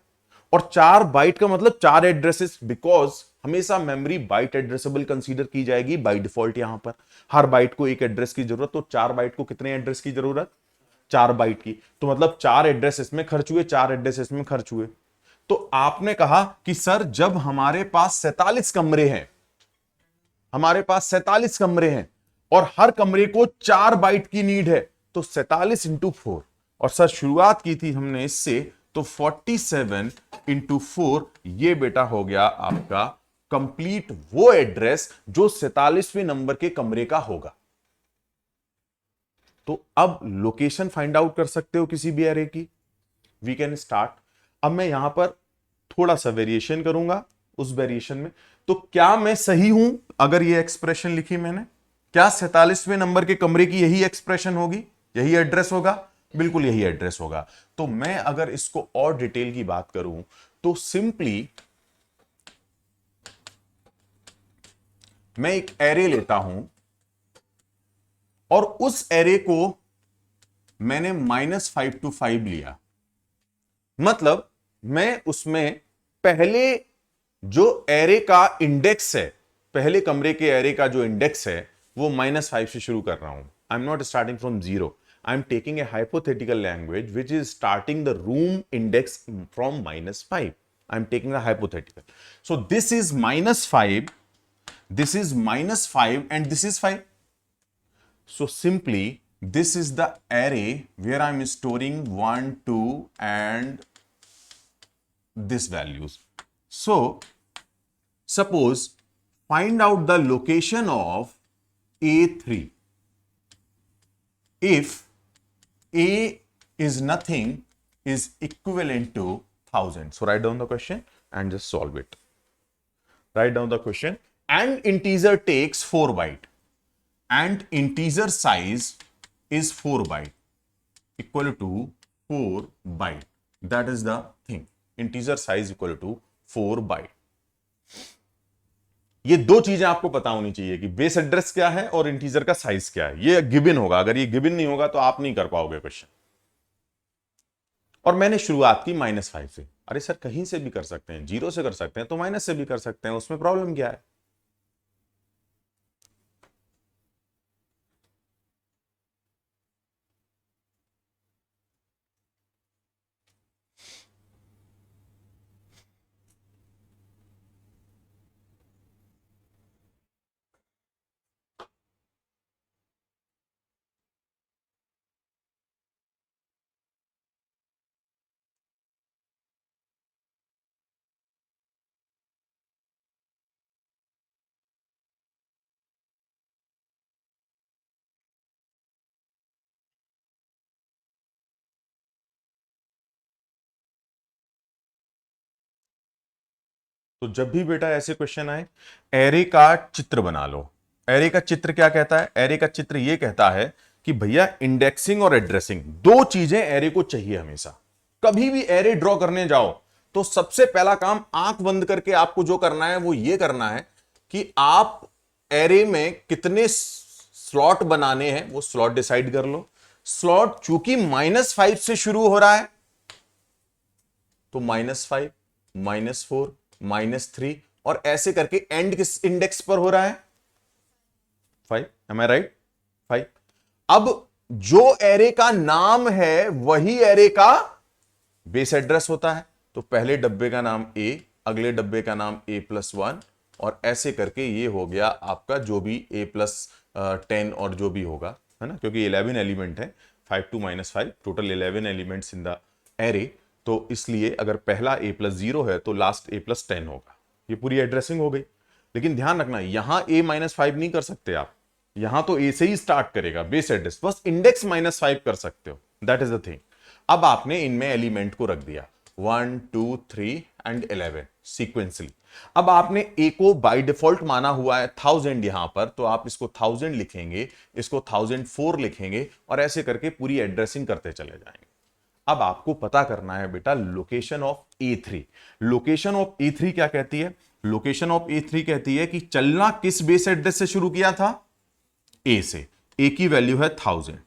और 4 बाइट का मतलब 4 एड्रेसेस, बिकॉज हमेशा मेमोरी बाइट एड्रेसेबल कंसीडर की जाएगी बाय डिफॉल्ट। यहां पर हर बाइट को एक एड्रेस की जरूरत, तो 4 बाइट को कितने एड्रेस की जरूरत? 4 बाइट की। तो मतलब 4 एड्रेस इसमें खर्च हुए, 4 एड्रेस इसमें खर्च हुए। तो आपने कहा कि सर जब हमारे पास 47 कमरे हैं, हमारे पास 47 कमरे हैं और हर कमरे को 4 बाइट की नीड है तो 47 इंटू 4, और सर शुरुआत की थी हमने इससे, तो 47 इंटू 4 ये बेटा हो गया आपका कंप्लीट वो एड्रेस जो 47वें नंबर के कमरे का होगा। तो अब लोकेशन फाइंड आउट कर सकते हो किसी भी एरे की। We can start. अब मैं यहां पर थोड़ा सा वेरिएशन करूंगा उस वेरिएशन में। तो क्या मैं सही हूं अगर ये एक्सप्रेशन लिखी मैंने? क्या 47वें नंबर के कमरे की यही एक्सप्रेशन होगी, यही एड्रेस होगा? बिल्कुल यही एड्रेस होगा। तो मैं अगर इसको और डिटेल की बात करूं तो सिंपली मैं एक एरे लेता हूं और उस एरे को मैंने -5 to 5 लिया। मतलब मैं उसमें पहले जो एरे का इंडेक्स है, पहले कमरे के एरे का जो इंडेक्स है वो -5 से शुरू कर रहा हूं। I am not starting from 0, I am taking a hypothetical language which is starting the room index from -5। I am taking a hypothetical. So this is -5, this is -5 and this is 5. So simply this is the array where I'm storing 1, 2 and this values. So suppose find out the location of A3 if A is nothing is equivalent to 1000. So write down the question and just solve it. Write down the question. And integer takes 4 byte and integer size is 4 byte equal to 4 byte. That is the thing. Integer size equal to 4 byte. ये दो चीजें आपको पता होनी चाहिए कि base address क्या है और इंटीजर का साइज क्या है। ये गिवन होगा, अगर ये गिवन नहीं होगा तो आप नहीं कर पाओगे क्वेश्चन। और मैंने शुरुआत की -5 से। अरे सर कहीं से भी कर सकते हैं, 0 से कर सकते हैं तो माइनस से भी कर सकते हैं, उसमें प्रॉब्लम क्या है? तो जब भी बेटा ऐसे क्वेश्चन आए, एरे का चित्र बना लो। एरे का चित्र क्या कहता है? एरे का चित्र ये कहता है कि भैया इंडेक्सिंग और एड्रेसिंग दो चीजें एरे को चाहिए हमेशा। कभी भी एरे ड्रॉ करने जाओ तो सबसे पहला काम आंख बंद करके आपको जो करना है वो ये करना है कि आप एरे में कितने स्लॉट बनाने हैं वो स्लॉट डिसाइड कर लो। स्लॉट चूंकि -5 से शुरू हो रहा है तो -5, -4, -3 और ऐसे करके एंड किस इंडेक्स पर हो रहा है? 5। M I right? 5। अब जो एरे का नाम है वही एरे का बेस एड्रेस होता है। तो पहले डब्बे का नाम ए, अगले डब्बे का नाम a+1 और ऐसे करके ये हो गया आपका जो भी a+10 और जो भी होगा, है ना, क्योंकि 11 एलिमेंट है, 5 to -5 total 11 elements in the array. तो इसलिए अगर पहला a+0 है तो लास्ट a+10 होगा। ये पूरी एड्रेसिंग हो गई। लेकिन ध्यान रखना यहां a-5 नहीं कर सकते आप, यहां तो a से ही स्टार्ट करेगा बेस एड्रेस, बस इंडेक्स -5 कर सकते हो, दैट इज द थिंग। अब आपने इनमें एलिमेंट को रख दिया 1, 2, 3 एंड 11 सीक्वेंसली। अब आपने a को बाय डिफॉल्ट माना हुआ है 1000 यहां पर, तो आप इसको 1000 लिखेंगे, इसको 1004 लिखेंगे और ऐसे करके पूरी एड्रेसिंग करते चले जाएंगे। अब आपको पता करना है बेटा location of A3। Location of A3 क्या कहती है? लोकेशन ऑफ A3 कहती है कि चलना किस बेस एड्रेस से शुरू किया था? A से। A की वैल्यू है 1000।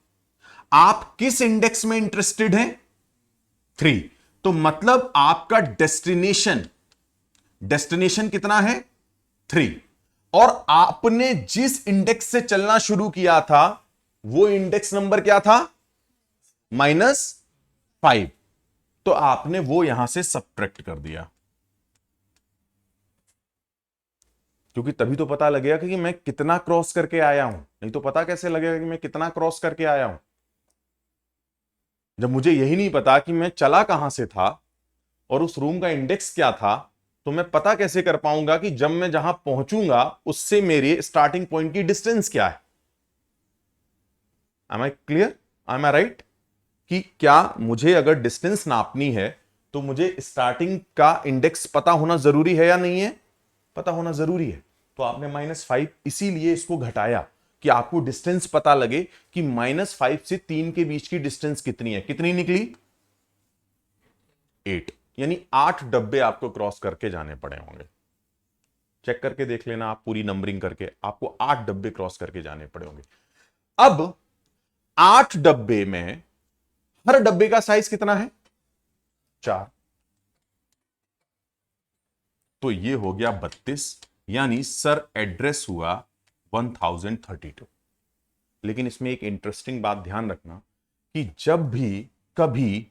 आप किस इंडेक्स में इंटरेस्टेड हैं? 3। तो मतलब आपका डेस्टिनेशन कितना है? 3। और आपने जिस इंडेक्स से चलना शुरू किया था वो इंडेक्स नंबर क्या था? -5। तो आपने वो यहां से सब्ट्रैक्ट कर दिया, क्योंकि तभी तो पता लगेगा कि मैं कितना क्रॉस करके आया हूं। नहीं तो पता कैसे लगेगा कि मैं कितना क्रॉस करके आया हूं जब मुझे यही नहीं पता कि मैं चला कहां से था और उस रूम का इंडेक्स क्या था। तो मैं पता कैसे कर पाऊंगा कि जब मैं जहां पहुंचूंगा उससे मेरे स्टार्टिंग पॉइंट की डिस्टेंस क्या है? Am I clear? Am I right? कि क्या मुझे अगर डिस्टेंस नापनी है तो मुझे स्टार्टिंग का इंडेक्स पता होना जरूरी है या नहीं है? पता होना जरूरी है। तो आपने -5 इसीलिए इसको घटाया कि आपको डिस्टेंस पता लगे कि -5 से 3 के बीच की डिस्टेंस कितनी है। कितनी निकली? 8। यानी 8 डब्बे आपको क्रॉस करके जाने पड़े होंगे। चेक करके देख लेना आप, पूरी नंबरिंग करके आपको 8 डब्बे क्रॉस करके जाने पड़े होंगे। अब 8 डब्बे में हर डब्बे का साइज कितना है? 4। तो ये हो गया 32, यानी सर एड्रेस हुआ 1032। लेकिन इसमें एक इंटरेस्टिंग बात ध्यान रखना कि जब भी कभी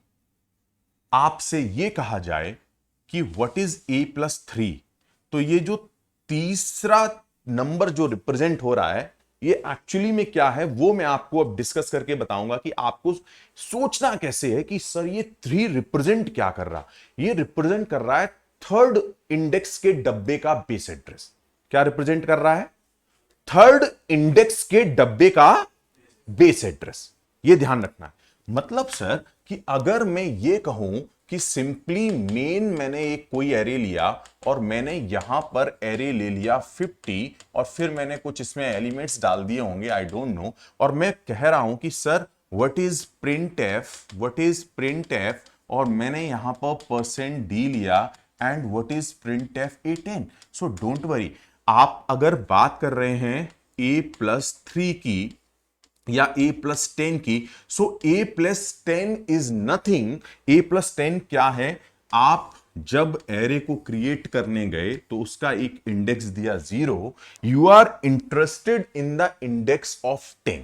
आपसे यह कहा जाए कि व्हाट इज a+3, तो ये जो तीसरा नंबर जो रिप्रेजेंट हो रहा है ये एक्चुअली में क्या है वो मैं आपको अब डिस्कस करके बताऊंगा कि आपको सोचना कैसे है कि सर ये 3 रिप्रेजेंट क्या कर रहा। ये रिप्रेजेंट कर रहा है थर्ड इंडेक्स के डब्बे का बेस एड्रेस। क्या रिप्रेजेंट कर रहा है? थर्ड इंडेक्स के डब्बे का बेस एड्रेस। ये ध्यान रखना है। मतलब सर कि अगर मैं ये कहूं कि सिंपली मेन मैंने एक कोई एरे लिया और मैंने यहां पर एरे ले लिया 50 और फिर मैंने कुछ इसमें एलिमेंट्स डाल दिए होंगे, आई डोंट नो, और मैं कह रहा हूं कि सर व्हाट इज printf, और मैंने यहां पर %d लिया and what is printf a10। So don't worry, आप अगर बात कर रहे हैं a+3 की या a+10 की, सो a+10 इज नथिंग। a+10 क्या है? आप जब एरे को क्रिएट करने गए तो उसका एक इंडेक्स दिया 0। You are interested in the index of 10।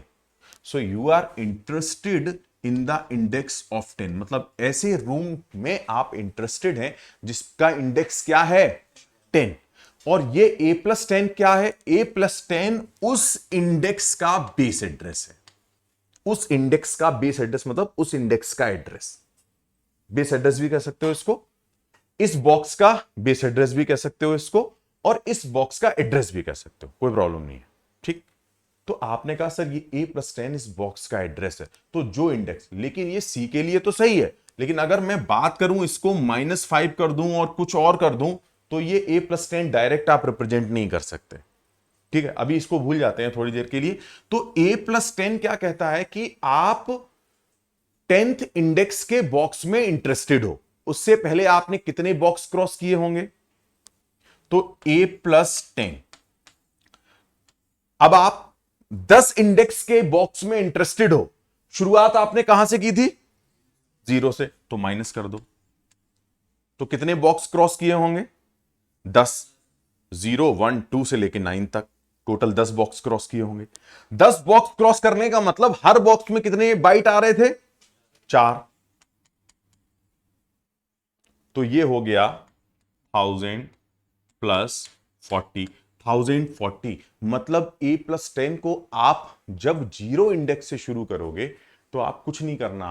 So you are interested in the index of 10, मतलब ऐसे रूम में आप इंटरेस्टेड हैं जिसका इंडेक्स क्या है? 10। और ये a+10 क्या है? a+10 उस इंडेक्स का बेस एड्रेस है। उस इंडेक्स का बेस एड्रेस मतलब उस इंडेक्स का एड्रेस। बेस एड्रेस भी कह सकते हो इसको, इस बॉक्स का बेस एड्रेस भी कह सकते हो इसको, और इस बॉक्स का एड्रेस भी कह सकते हो, कोई प्रॉब्लम नहीं है। ठीक, तो आपने कहा सर ये a+10 इस बॉक्स का एड्रेस है, तो जो इंडेक्स, लेकिन ये C के लिए तो सही है, लेकिन अगर मैं बात करूं इसको -5 कर दूं और कुछ और कर दूं तो ये a+10 डायरेक्ट आप रिप्रेजेंट नहीं कर सकते। ठीक है, अभी इसको भूल जाते हैं थोड़ी देर के लिए। तो a+10 क्या कहता है कि आप 10th इंडेक्स के बॉक्स में इंटरेस्टेड हो, उससे पहले आपने कितने बॉक्स क्रॉस किए होंगे, तो a+10। अब आप 10 इंडेक्स के बॉक्स में इंटरेस्टेड हो, शुरुआत आपने कहां से की थी, 0 से, तो माइनस कर दो। तो कितने बॉक्स क्रॉस किए होंगे, 10, 0, 1, 2 से लेके 9 तक, टोटल 10 बॉक्स क्रॉस किए होंगे। 10 बॉक्स क्रॉस करने का मतलब हर बॉक्स में कितने बाइट आ रहे थे, 4। तो ये हो गया 1000 + 40, 1040। मतलब a+10 को आप जब 0 इंडेक्स से शुरू करोगे तो आप कुछ नहीं करना,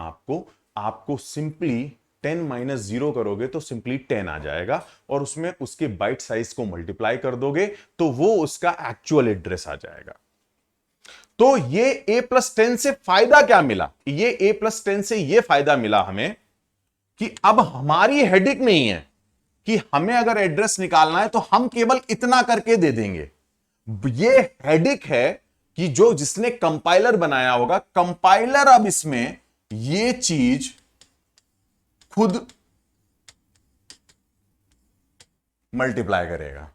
आपको सिंपली 10 - 0 करोगे तो सिंपली 10 आ जाएगा, और उसमें उसके बाइट साइज को मल्टीप्लाई कर दोगे तो वो उसका एक्चुअल एड्रेस आ जाएगा। तो ये a+10 से फायदा क्या मिला, ये a+10 से ये फायदा मिला हमें कि अब हमारी हेडेक नहीं है कि हमें अगर एड्रेस निकालना है तो हम केवल इतना करके दे देंगे। ये हेडेक है कि जो जिसने कंपाइलर बनाया होगा, कंपाइलर अब इसमें ये चीज खुद मल्टीप्लाई करेगा,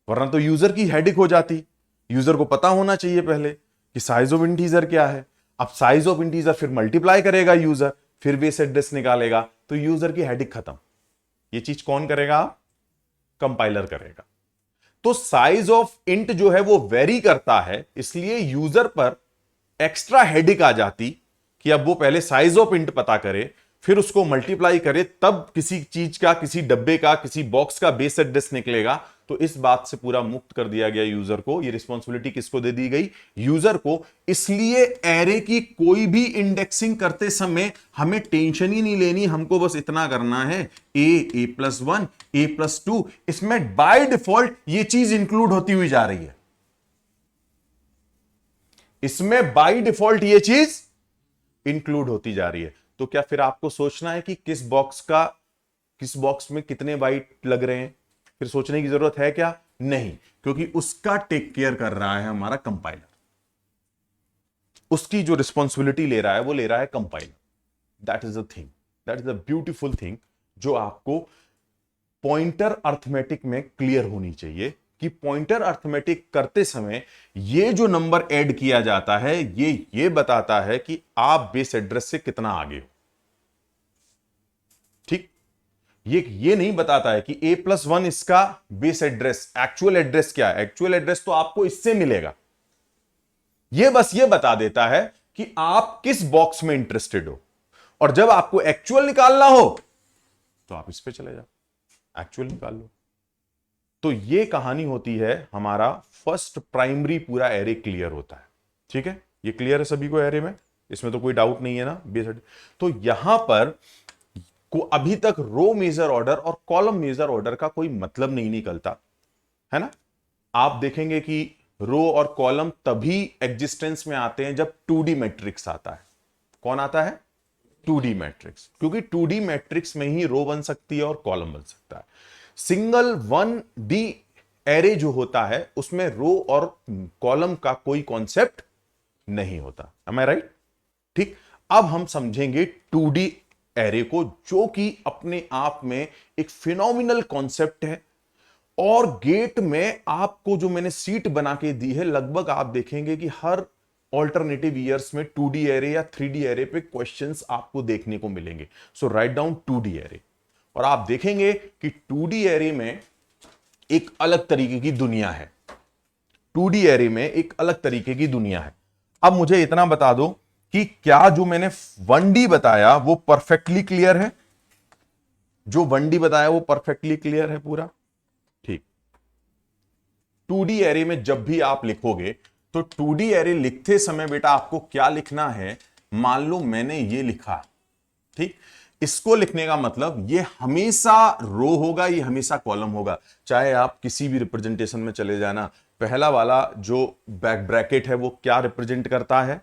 वरना तो यूजर की हेडेक हो जाती। यूजर को पता होना चाहिए पहले कि साइज ऑफ इंटीजर क्या है। अब साइज ऑफ इंटीजर फिर मल्टीप्लाई करेगा यूजर, फिर बेस एड्रेस निकालेगा, तो यूजर की हेडेक खत्म। ये चीज कौन करेगा, कंपाइलर करेगा। तो साइज ऑफ इंट जो है वो वेरी करता है, इसलिए यूजर पर एक्स्ट्रा हेडेक आ जाती कि अब वो पहले साइज ऑफ इंट पता करे, फिर उसको मल्टीप्लाई करे, तब किसी चीज का, किसी डब्बे का, किसी बॉक्स का बेस एड्रेस निकलेगा। तो इस बात से पूरा मुक्त कर दिया गया यूजर को। ये रिस्पॉन्सिबिलिटी किसको दे दी गई, यूजर को। इसलिए एरे की कोई भी इंडेक्सिंग करते समय हमें टेंशन ही नहीं लेनी, हमको बस इतना करना है a+1 a+2, इसमें बाय डिफॉल्ट ये चीज इंक्लूड होती हुई जा रही है, इसमें बाय डिफॉल्ट ये चीज इंक्लूड होती जा रही है। तो क्या फिर आपको सोचना है कि किस बॉक्स में कितने बाइट लग रहे हैं, फिर सोचने की जरूरत है क्या, नहीं, क्योंकि उसका टेक केयर कर रहा है हमारा कंपाइलर। उसकी जो रिस्पॉन्सिबिलिटी ले रहा है वो ले रहा है compiler. That is a thing, that is a beautiful thing जो आपको पॉइंटर अर्थमेटिक में क्लियर होनी चाहिए कि पॉइंटर अर्थमेटिक करते समय ये जो नंबर ऐड किया जाता है ये बताता है कि आप बेस एड्रेस से कितना आगे हो। ठीक, ये नहीं बताता है कि a+1 इसका बेस एड्रेस, एक्चुअल एड्रेस क्या है। एक्चुअल एड्रेस तो आपको इससे मिलेगा, ये बस ये बता देता है कि आप किस बॉक्स में इंटरेस्टेड हो, और जब आपको एक्चुअल निकालना हो तो आप इस पे चले जाओ, एक्चुअल निकाल लो। तो ये कहानी होती है, हमारा फर्स्ट प्राइमरी पूरा एरे क्लियर होता है। ठीक है, ये क्लियर है सभी को एरे में, इसमें तो कोई डाउट नहीं है ना, बेस। तो यहां पर को अभी तक रो मेजर ऑर्डर और कॉलम मेजर ऑर्डर का कोई मतलब नहीं निकलता है ना। आप देखेंगे कि रो और कॉलम तभी एग्जिस्टेंस में आते हैं जब 2D मैट्रिक्स आता है। कौन आता है, 2D मैट्रिक्स, क्योंकि 2D मैट्रिक्स में ही रो बन सकती है और कॉलम बन सकता है। सिंगल 1D एरे जो होता है उसमें रो और कॉलम का कोई कॉन्सेप्ट नहीं होता। M I right? ठीक, अब हम समझेंगे 2D एरे को, जो कि अपने आप में एक फिनोमिनल कॉन्सेप्ट है। और गेट में आपको जो मैंने सीट बना के दी है, लगभग आप देखेंगे कि हर ऑल्टरनेटिव ईयर्स में 2D एरे या 3D एरे पे क्वेश्चंस आपको देखने को मिलेंगे। सो राइट डाउन 2D एरे, और आप देखेंगे कि 2D एरे में एक अलग तरीके की दुनिया है। 2D एरे में एक अलग तरीके की दुनिया है। अब मुझे इतना बता दो कि क्या जो मैंने 1D बताया वो परफेक्टली क्लियर है, जो 1D बताया वो परफेक्टली क्लियर है पूरा? ठीक, 2D एरे में जब भी आप लिखोगे तो 2D एरे लिखते समय बेटा आपको क्या लिखना है, मान लो मैंने ये लिखा, ठीक, इसको लिखने का मतलब ये हमेशा रो होगा, ये हमेशा कॉलम होगा। चाहे आप किसी भी रिप्रेजेंटेशन में चले जाना, पहला वाला जो बैक ब्रैकेट है वो क्या रिप्रेजेंट करता है,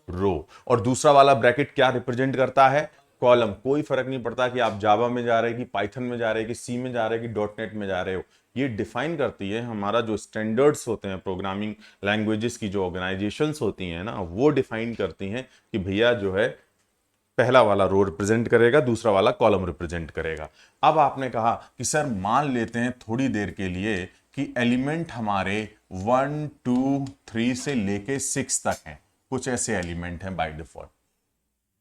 रो, और दूसरा वाला ब्रैकेट क्या रिप्रेजेंट करता है, कॉलम, कोई फर्क नहीं पड़ता कि आप जावा में जा रहे हैं कि पाइथन में जा रहे हैं कि सी में जा रहे हैं कि डॉट नेट में जा रहे हो। ये डिफाइन करती है हमारा जो स्टैंडर्ड्स होते हैं प्रोग्रामिंग लैंग्वेजेस की, जो ऑर्गेनाइजेशंस होती हैं ना, वो डिफाइन करती हैं कि भैया जो है पहला वाला रो रिप्रेजेंट करेगा, दूसरा वाला कॉलम रिप्रेजेंट करेगा। अब आपने कहा कि सर मान लेते हैं थोड़ी देर के लिए कि एलिमेंट हमारे 1 2 3 से लेके 6 तक हैं, कुछ ऐसे एलिमेंट हैं बाय डिफॉल्ट।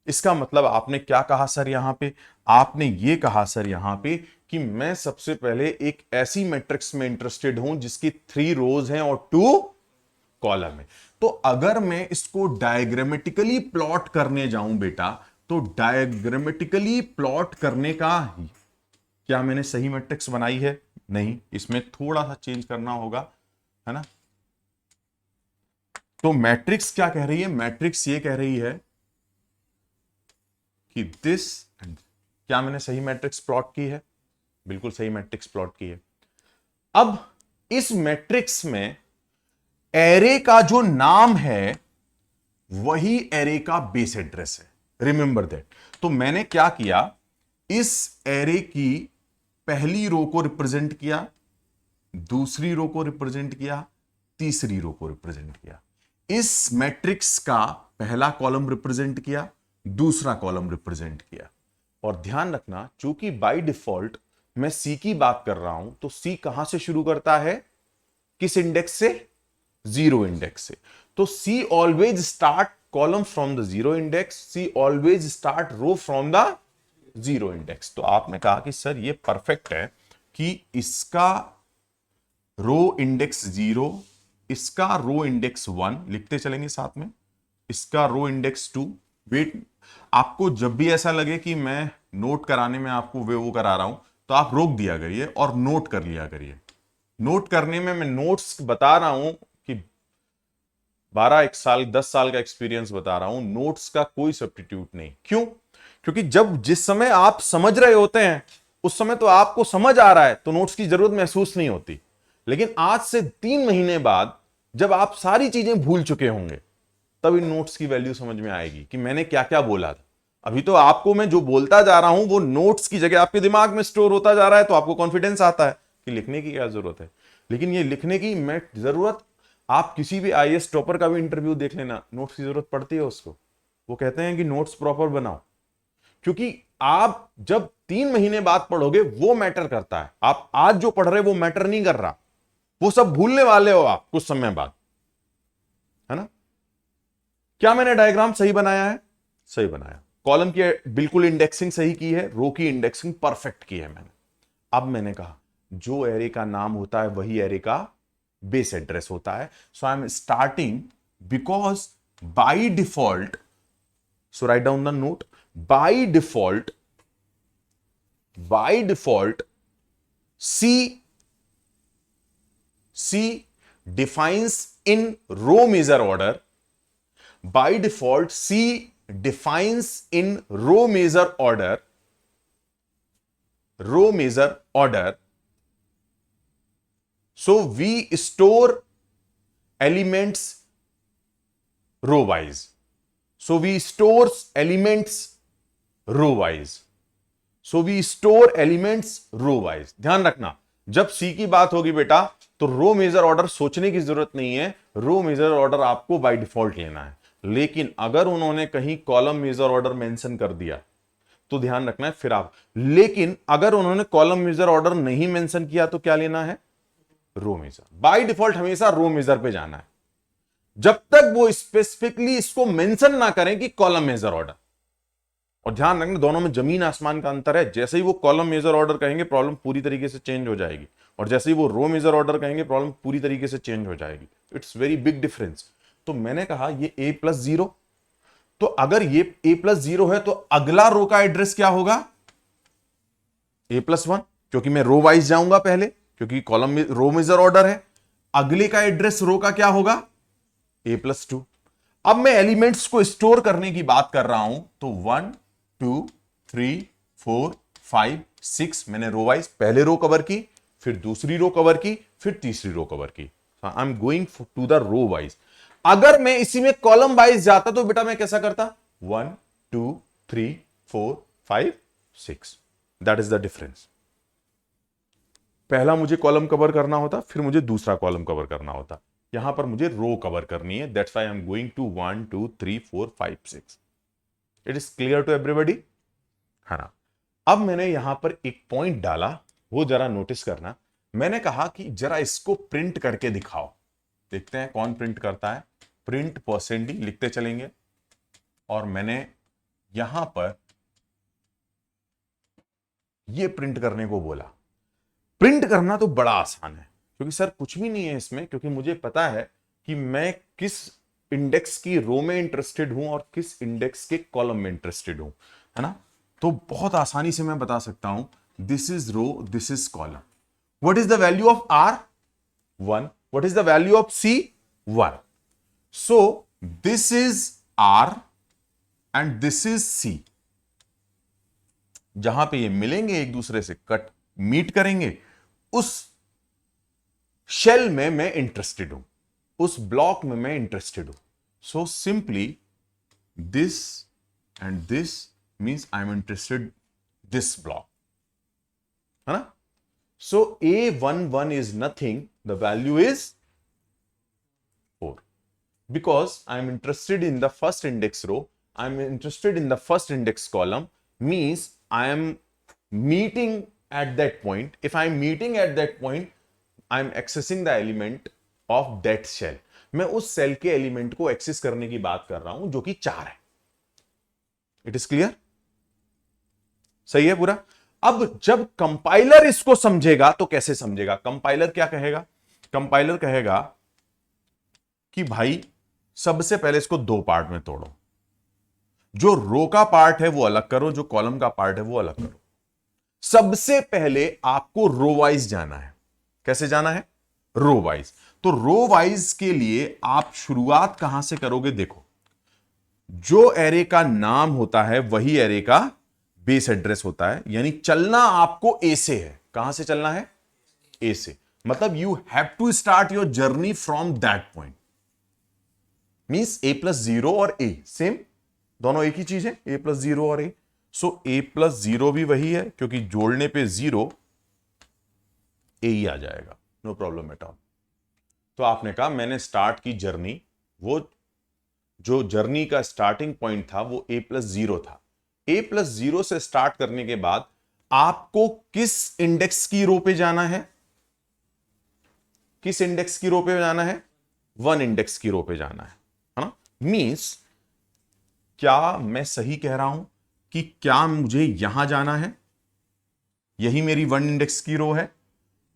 इसका मतलब आपने क्या कहा सर यहां पे? आपने ये कहा सर यहां पे कि मैं सबसे पहले एक ऐसी मैट्रिक्स में इंटरेस्टेड हूं जिसकी 3 रोज हैं और 2 कॉलम है। तो अगर मैं इसको डायग्रामेटिकली प्लॉट करने जाऊं बेटा, तो डायग्रामेटिकली प्लॉट करने का क्या मैंने सही मैट्रिक्स बनाई है? नहीं, इसमें थोड़ा सा चेंज करना होगा, है ना। तो मैट्रिक्स क्या कह रही है? मैट्रिक्स ये कह रही है कि दिस, क्या मैंने सही मैट्रिक्स प्लॉट की है? बिल्कुल सही मैट्रिक्स प्लॉट की है। अब इस मैट्रिक्स में एरे का जो नाम है वही एरे का बेस एड्रेस है, रिमेंबर दैट। तो मैंने क्या किया, इस एरे की पहली रो को रिप्रेजेंट किया, दूसरी रो को रिप्रेजेंट किया, तीसरी रो को रिप्रेजेंट किया। इस मैट्रिक्स का पहला कॉलम रिप्रेजेंट किया, दूसरा कॉलम रिप्रेजेंट किया। और ध्यान रखना, चूंकि बाय डिफॉल्ट मैं सी की बात कर रहा हूं, तो सी कहां से शुरू करता है? किस इंडेक्स से? 0 इंडेक्स से। तो C always start column from the 0 index, C always start row from the 0 index. तो आपने कहा कि सर ये परफेक्ट है कि इसका रो इंडेक्स 0, इसका रो इंडेक्स 1 लिखते चलेंगे साथ में, इसका रो इंडेक्स 2। वेट, आपको जब भी ऐसा लगे कि मैं नोट कराने में आपको वो करा रहा हूं, तो आप रोक दिया करिए और नोट कर लिया करिए। नोट करने में मैं नोट्स बता रहा हूं कि 1 साल 10 साल का एक्सपीरियंस बता रहा हूं, नोट्स का कोई सब्स्टिट्यूट नहीं। क्यों? क्योंकि जब जिस समय आप समझ रहे होते हैं उस समय तो आपको समझ आ रहा है, तो नोट्स की जरूरत महसूस नहीं होती। लेकिन आज से 3 महीने बाद जब आप सारी चीजें भूल चुके होंगे, तब इन नोट्स की वैल्यू समझ में आएगी कि मैंने क्या क्या बोला था। अभी तो आपको मैं जो बोलता जा रहा हूं वो नोट्स की जगह आपके दिमाग में स्टोर होता जा रहा है, तो आपको कॉन्फिडेंस आता है कि लिखने की क्या जरूरत है। लेकिन ये लिखने की मैं जरूरत, आप किसी भी आईएएस टॉपर का भी इंटरव्यू देख लेना, नोट्स की जरूरत पड़ती है उसको। वो कहते हैं कि नोट्स प्रॉपर बनाओ, क्योंकि आप जब 3 महीने बाद पढ़ोगे वो मैटर करता है। आप आज जो पढ़ रहे वो मैटर नहीं कर रहा, वो सब भूलने वाले हो आप कुछ समय बाद, है ना। क्या मैंने डायग्राम सही बनाया है? सही बनाया। कॉलम की बिल्कुल इंडेक्सिंग सही की है, रो की इंडेक्सिंग परफेक्ट की है मैंने। अब मैंने कहा जो एरे का नाम होता है वही एरे का बेस एड्रेस होता है। So I am starting, because by default, so write down the note, by default C defines in row measure order. By default, C defines in row measure order. So we store elements row wise. So we store elements row wise. ध्यान रखना, जब सी की बात होगी बेटा तो row major order सोचने की जरूरत नहीं है, रो मेजर ऑर्डर आपको बाय डिफॉल्ट लेना है। लेकिन अगर उन्होंने कहीं कॉलम मेजर ऑर्डर मेंशन कर दिया तो ध्यान रखना है फिर आप, लेकिन अगर उन्होंने कॉलम मेजर ऑर्डर नहीं मेंशन किया तो क्या लेना है? Row major. बाय डिफॉल्ट हमेशा रो मेजर पे जाना है, जब तक वो स्पेसिफिकली इसको मेंशन ना करें कि कॉलम मेजर ऑर्डर। और ध्यान रखना, दोनों में जमीन आसमान का अंतर है। जैसे ही वो कॉलम मेजर ऑर्डर कहेंगे प्रॉब्लम पूरी तरीके से चेंज हो जाएगी, और जैसे ही वो रो मेजर ऑर्डर कहेंगे प्रॉब्लम पूरी तरीके से चेंज हो जाएगी। It's very big difference. तो मैंने कहा ये a+0, तो अगर ये a+0 है तो अगला रो का एड्रेस क्या होगा? a+1, क्योंकि मैं रो वाइज जाऊंगा पहले, क्योंकि कॉलम में रो मेजर ऑर्डर है। अगले का एड्रेस रो का क्या होगा? a+2। अब मैं एलिमेंट्स को स्टोर करने की बात कर रहा हूं, तो 1 2 3 4 5 6 मैंने रो वाइज पहले रो कवर की, फिर दूसरी रो कवर की, फिर तीसरी रो कवर की। I am going to the row wise. अगर मैं इसी में कॉलम वाइज जाता तो बेटा मैं कैसा करता? 1 2 3 4 5 6, दैट इज द डिफरेंस। पहला मुझे कॉलम कवर करना होता, फिर मुझे दूसरा कॉलम कवर करना होता। यहां पर मुझे रो कवर करनी है, that's why I am going to 1 2 3 4 5 6। It is clear to everybody, है ना? अब मैंने यहां पर एक पॉइंट डाला, वो जरा नोटिस करना। मैंने कहा कि जरा इसको प्रिंट करके दिखाओ। देखते हैं कौन प्रिंट करता है। प्रिंट % लिखते चलेंगे, और मैंने यहां पर ये प्रिंट करने को बोला। प्रिंट करना तो बड़ा आसान है, क्योंकि सर कुछ भी नहीं है इसमें, क्योंकि मुझे पता है कि मैं किस इंडेक्स की रो में इंटरेस्टेड हूं और किस इंडेक्स के कॉलम में इंटरेस्टेड हूं, है ना? तो बहुत आसानी से मैं बता सकता हूं, this is row, this is column. What is the value of R? 1। What is the value of C? 1। So this is R and this is C. जहां पे ये मिलेंगे एक दूसरे से, कट मीट करेंगे, उस शेल में मैं इंटरेस्टेड हूं, उस ब्लॉक में मैं इंटरेस्टेड हूं। So simply this and this means I am interested this block, है ना? सो A11 is nothing, the value is 4, because I am interested in the first index row, I am interested in the first index column, means I am meeting at that point. If I am meeting at that point, I am accessing the element of that cell. मैं उस cell के element को access करने की बात कर रहा हूं, जो कि 4 है। It is clear? सही है पूरा? अब जब कंपाइलर इसको समझेगा तो कैसे समझेगा? कंपाइलर क्या कहेगा? कंपाइलर कहेगा कि भाई सबसे पहले इसको 2 पार्ट में तोड़ो, जो रो का पार्ट है वो अलग करो, जो कॉलम का पार्ट है वो अलग करो। सबसे पहले आपको रो वाइज जाना है। कैसे जाना है? Row wise. तो रो वाइज के लिए आप शुरुआत कहां से करोगे? देखो, जो एरे का नाम होता है वही एरे का बेस एड्रेस होता है, यानी चलना आपको ए से है। कहां से चलना है? ए से। मतलब you have to start your journey from that point. Means A+0 और A सेम, दोनों एक ही चीज है, A+0 और A। सो A+0 भी वही है, क्योंकि जोड़ने पे 0 A ही आ जाएगा, नो प्रॉब्लम एट ऑल। तो आपने कहा मैंने स्टार्ट की जर्नी, वो जो जर्नी का स्टार्टिंग पॉइंट था वो A+0 था। A+0 से स्टार्ट करने के बाद आपको किस इंडेक्स की रो पे जाना है? किस इंडेक्स की रो पे जाना है? 1 इंडेक्स की रो पे जाना है ना? मींस क्या मैं सही कह रहा हूं कि क्या मुझे यहां जाना है? यही मेरी 1 इंडेक्स की रो है,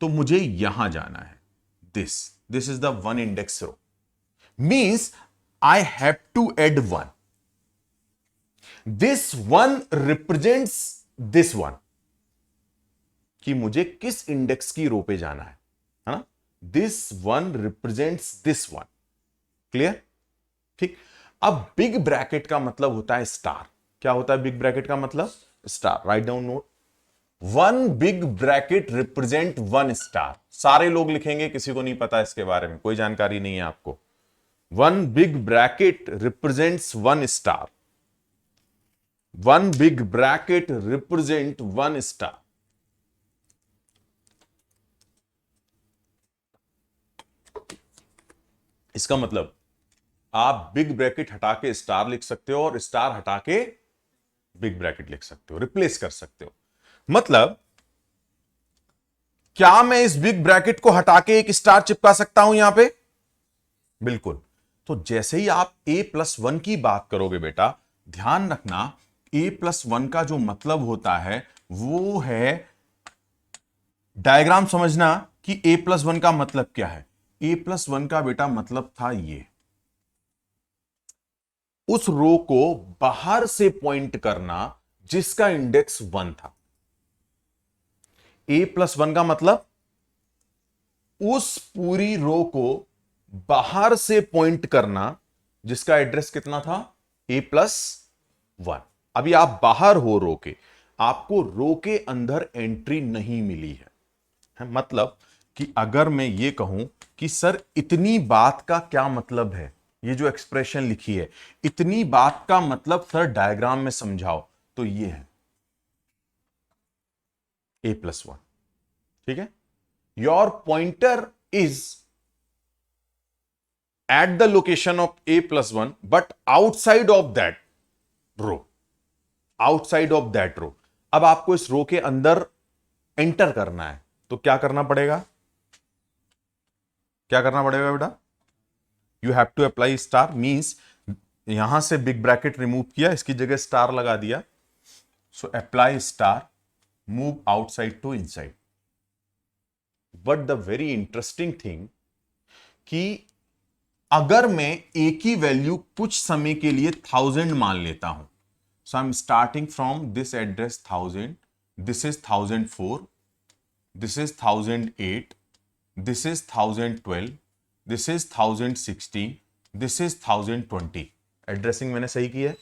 तो मुझे यहां जाना है। This is the 1 index row, means I have to add 1। This 1 represents this 1, कि मुझे किस इंडेक्स की रो पे जाना है ना? This 1 represents this 1। क्लियर? ठीक। अब बिग ब्रैकेट का मतलब होता है स्टार। क्या होता है बिग ब्रैकेट का मतलब? Star. Write down note, 1 big bracket represent 1 star. सारे लोग लिखेंगे, किसी को नहीं पता इसके बारे में, कोई जानकारी नहीं है आपको। 1 big bracket represents 1 star. 1 big bracket represent 1 star. इसका मतलब आप बिग ब्रैकेट हटा के स्टार लिख सकते हो, और स्टार हटा के बिग ब्रैकेट लिख सकते हो, रिप्लेस कर सकते हो। मतलब क्या मैं इस बिग ब्रैकेट को हटा के एक स्टार चिपका सकता हूं यहां पे? बिल्कुल। तो जैसे ही आप A+1 की बात करोगे बेटा, ध्यान रखना A+1 का जो मतलब होता है वो है, डायग्राम समझना कि A+1 का मतलब क्या है। A+1 का बेटा मतलब था ये, उस रो को बाहर से पॉइंट करना जिसका इंडेक्स 1 था। A+1 का मतलब उस पूरी रो को बाहर से पॉइंट करना जिसका एड्रेस कितना था? A+1। अभी आप बाहर हो रो के, आपको रो के अंदर एंट्री नहीं मिली है। मतलब कि अगर मैं ये कहूं कि सर इतनी बात का क्या मतलब है, ये जो एक्सप्रेशन लिखी है, इतनी बात का मतलब सर डायग्राम में समझाओ, तो ये है a+1, ठीक है। Your pointer is at the location of a+1 but outside of that row, outside of that row. अब आपको इस रो के अंदर एंटर करना है, तो क्या करना पड़ेगा, क्या करना पड़ेगा बेटा, you have to apply star, means यहां से बिग ब्रैकेट रिमूव किया, इसकी जगह स्टार लगा दिया। So apply star, move outside to inside. But the very interesting thing कि अगर मैं ए की वैल्यू कुछ समय के लिए 1000 मान लेता हूं, so I am starting from this address 1000, this is 1004, this is 1008, this is 1012, this is 1016, this is 1020। Addressing मैंने सही की है,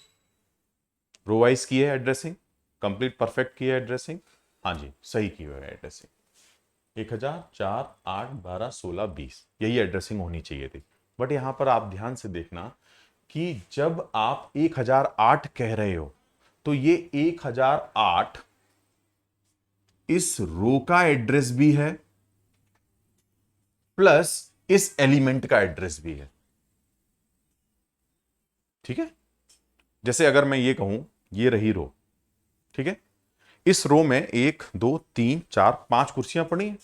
रो वाइज की है एड्रेसिंग, कंप्लीट परफेक्ट की है एड्रेसिंग, हाँ जी सही की है एड्रेसिंग। 1000, 4, 8, 12, 16, 20 यही एड्रेसिंग होनी चाहिए थी। बट यहां पर आप ध्यान से देखना कि जब आप 1008 कह रहे हो तो ये 1008 इस रो का एड्रेस भी है प्लस इस एलिमेंट का एड्रेस भी है, ठीक है। जैसे अगर मैं ये कहूं, ये रही रो, ठीक है, इस रो में 1 2 3 4 5 कुर्सियां पड़ी हैं।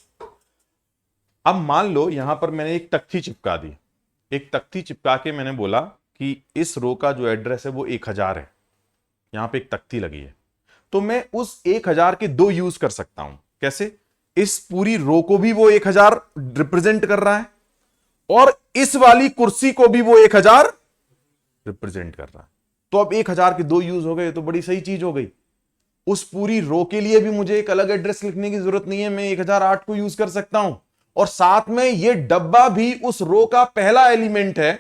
अब मान लो यहां पर मैंने एक तख्ती चिपका दी, एक तख्ती चिपका के मैंने बोला कि इस रो का जो एड्रेस है वो 1000 है, यहां पे एक तख्ती लगी है, तो मैं उस 1000 के दो यूज कर सकता हूं। कैसे, इस पूरी रो को भी वो 1000 रिप्रेजेंट कर रहा है और इस वाली कुर्सी को भी वो 1000 रिप्रेजेंट कर रहा है। तो अब 1000 के दो यूज हो गए, तो बड़ी सही चीज हो गई। उस पूरी रो के लिए भी मुझे एक अलग एड्रेस लिखने की जरूरत नहीं है, मैं 1008 को यूज कर सकता हूं। और साथ में ये डब्बा भी उस रो का पहला एलिमेंट है,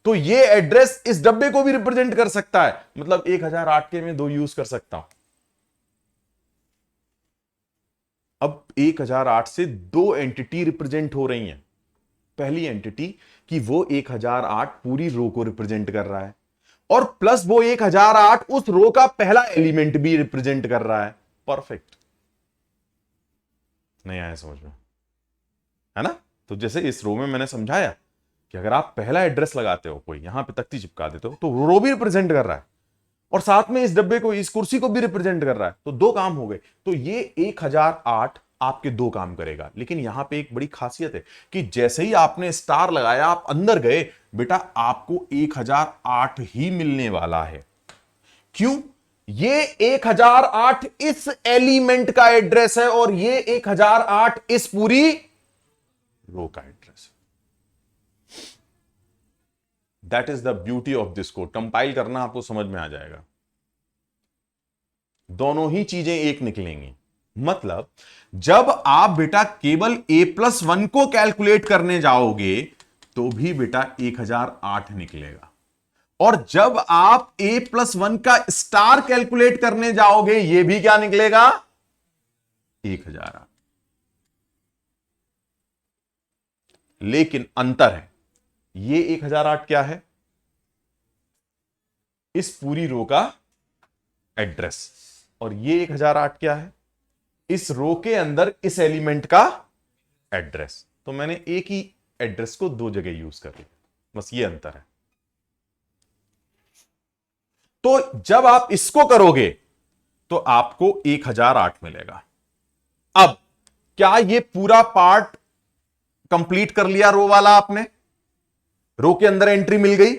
तो ये एड्रेस इस डब्बे को भी रिप्रेजेंट कर सकता है। मतलब 1008 के मैं दो यूज कर सकता हूं। अब 1008 से दो एंटिटी रिप्रेजेंट हो रही हैं। पहली एंटिटी कि वो 1008 पूरी रो को रिप्रेजेंट कर रहा है और प्लस वो 1008 उस रो का पहला एलिमेंट भी रिप्रेजेंट कर रहा है। परफेक्ट, नहीं आया समझ में, है ना। तो जैसे इस रो में मैंने समझाया कि अगर आप पहला एड्रेस लगाते हो, कोई यहां पे तख्ती चिपका देते हो, तो रो भी रिप्रेजेंट कर रहा है और साथ में इस डब्बे को, इस कुर्सी को भी रिप्रेजेंट कर रहा है। तो दो काम हो गए। तो ये 1008 आपके दो काम करेगा। लेकिन यहां पे एक बड़ी खासियत है कि जैसे ही आपने स्टार लगाया, आप अंदर गए, बेटा आपको 1008 ही मिलने वाला है। क्यों? ये 1008 इस एलिमेंट का एड्रेस है और ये 1008 इस पूरी रो का एड्रेस है। That is the beauty of this code. Compile करना आपको समझ में आ जाएगा, दोनों ही चीजें एक निकलेंगी। मतलब जब आप बेटा केवल a+1 को कैलकुलेट करने जाओगे तो भी बेटा 1008 निकलेगा, और जब आप a+1 का स्टार कैलकुलेट करने जाओगे ये भी क्या निकलेगा, 1008। लेकिन अंतर है, ये 1008 क्या है, इस पूरी रो का एड्रेस, और ये 1008 क्या है, इस रो के अंदर इस एलिमेंट का एड्रेस। तो मैंने एक ही एड्रेस को दो जगह यूज कर लिया, बस ये अंतर है। तो जब आप इसको करोगे तो आपको 1008 मिलेगा। अब क्या ये पूरा पार्ट कंप्लीट कर लिया रो वाला आपने, रो के अंदर एंट्री मिल गई,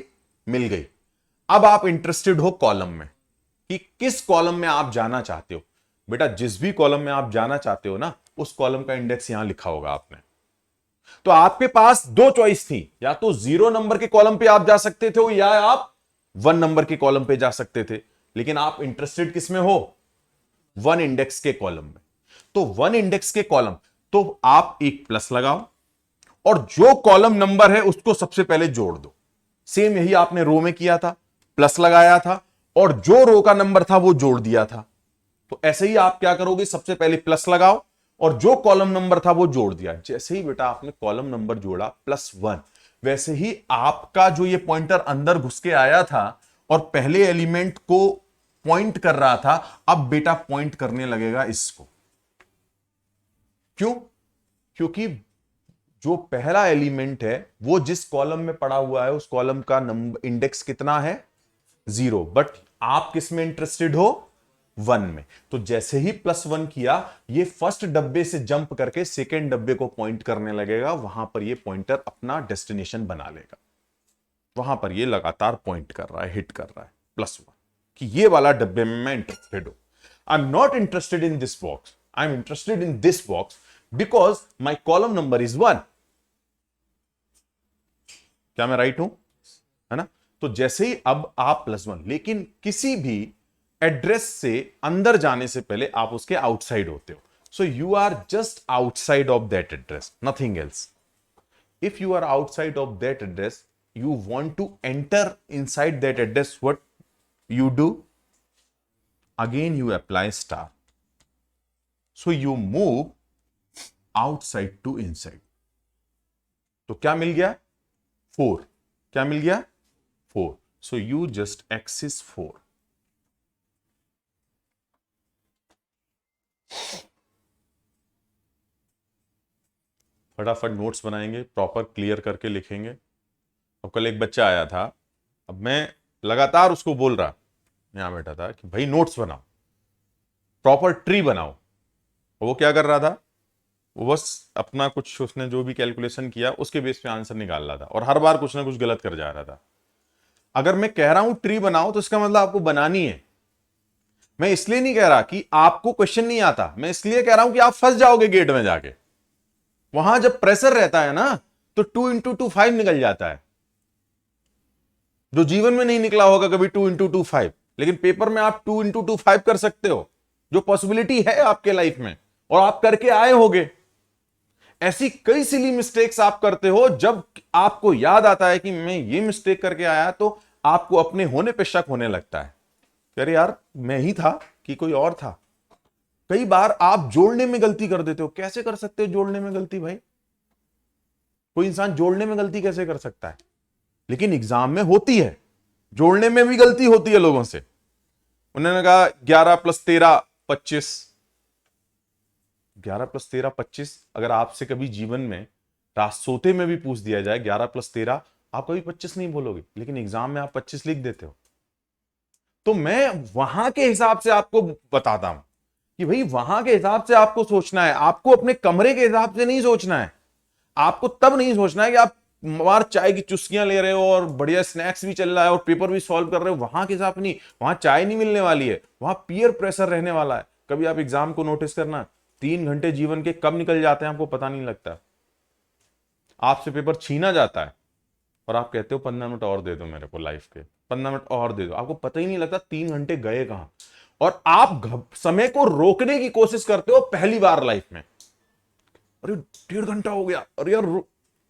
मिल गई। अब आप इंटरेस्टेड हो कॉलम में कि किस कॉलम में आप जाना चाहते हो। बेटा जिस भी कॉलम में आप जाना चाहते हो ना, उस कॉलम का इंडेक्स यहां लिखा होगा आपने। तो आपके पास दो चॉइस थी, या तो 0 नंबर के कॉलम पे आप जा सकते थे या आप 1 नंबर के कॉलम पे जा सकते थे। लेकिन आप इंटरेस्टेड किस में हो, 1 इंडेक्स के कॉलम में। तो 1 इंडेक्स के कॉलम, तो आप एक प्लस लगाओ और जो कॉलम नंबर है उसको सबसे पहले जोड़ दो। सेम यही आपने रो में किया था, प्लस लगाया था और जो रो का नंबर था वो जोड़ दिया था। तो ऐसे ही आप क्या करोगे, सबसे पहले प्लस लगाओ और जो कॉलम नंबर था वो जोड़ दिया। जैसे ही बेटा आपने कॉलम नंबर जोड़ा +1, वैसे ही आपका जो ये पॉइंटर अंदर घुस के आया था और पहले एलिमेंट को पॉइंट कर रहा था, अब बेटा पॉइंट करने लगेगा इसको। क्यों? क्योंकि जो पहला एलिमेंट है वो जिस कॉलम में पड़ा हुआ है उस कॉलम का नंबर इंडेक्स कितना है? 0। बट आप किस में इंटरेस्टेड हो? 1 में। तो जैसे ही +1 किया, ये फर्स्ट डब्बे से जंप करके सेकेंड डब्बे को पॉइंट करने लगेगा, वहां पर ये पॉइंटर अपना डेस्टिनेशन बना लेगा। वहां पर ये लगातार पॉइंट कर रहा है, हिट कर रहा है +1 कि ये वाला डब्बे में मैं इंटरेस्टेड हूं। I am not interested in this box, I am interested in this box because my column number is 1। क्या मैं राइट हूं? है ना? तो जैसे ही अब आप +1, लेकिन किसी भी एड्रेस से अंदर जाने से पहले आप उसके आउटसाइड होते हो। So you are just outside of that address, nothing else. If you are outside of that address, you want to enter inside that address, what you do? Again you apply star. So you move outside to inside. तो क्या मिल गया? 4. क्या मिल गया? 4. So you just access 4. फटाफट notes बनाएंगे, proper clear करके लिखेंगे। अब कल एक बच्चा आया था, अब मैं लगातार उसको बोल रहा, यहां बैठा था, कि भाई नोट्स बनाओ, प्रॉपर ट्री बनाओ। और वो क्या कर रहा था? वो बस अपना कुछ उसने जो भी कैलकुलेशन किया उसके बेस पे आंसर निकाल रहा था और हर बार कुछ ना कुछ गलत कर जा रहा था। अगर मैं कह रहा हूं ट्री बनाओ तो इसका मतलब आपको बनानी है। मैं इसलिए नहीं कह रहा कि आपको क्वेश्चन नहीं आता, मैं इसलिए कह रहा हूं कि आप फंस जाओगे गेट में जाके। वहां जब प्रेशर रहता है ना तो 2 × 2 5 निकल जाता है, जो जीवन में नहीं निकला होगा कभी 2 × 2 5, लेकिन पेपर में आप 2 × 2 5 कर सकते हो, जो पॉसिबिलिटी है आपके लाइफ में और आप करके आए होगे। ऐसी कई सिली मिस्टेक्स आप करते हो, जब आपको याद आता है कि मैं ये मिस्टेक करके आया तो आपको अपने होने पे शक होने लगता है, अरे यार मैं ही था कि कोई और था। कई बार आप जोड़ने में गलती कर देते हो। कैसे कर सकते हो जोड़ने में गलती भाई? कोई इंसान जोड़ने में गलती कैसे कर सकता है? लेकिन एग्जाम में होती है, जोड़ने में भी गलती होती है लोगों से। उन्होंने कहा 11 + 13 25। 11 + 13 25। अगर आपसे कभी जीवन में रात सोते में भी पूछ दिया जाए 11 + 13, आप कभी 25 नहीं बोलोगे, लेकिन एग्जाम में आप 25 लिख देते हो। तो मैं वहां के हिसाब से आपको बताता हूं कि भाई वहां के हिसाब से आपको सोचना है, आपको अपने कमरे के हिसाब से नहीं सोचना है। आपको तब नहीं सोचना है कि आप मार चाय की चुस्कियां ले रहे हो और बढ़िया स्नैक्स भी चल रहा है और पेपर भी सॉल्व कर रहे हो, वहां के हिसाब नहीं। वहां चाय नहीं मिलने वाली है, वहां पीयर प्रेशर रहने वाला है। कभी आप एग्जाम को नोटिस करना, 3 घंटे जीवन के कब निकल जाते हैं आपको पता नहीं लगता। आपसे पेपर छीना जाता है और आप कहते हो 15 मिनट और दे दो मेरे को लाइफ के, 15 मिनट और दे दो। आपको पता ही नहीं लगता 3 घंटे गए कहां, और आप समय को रोकने की कोशिश करते हो पहली बार लाइफ में। अरे 1.5 घंटा हो गया, अरे यार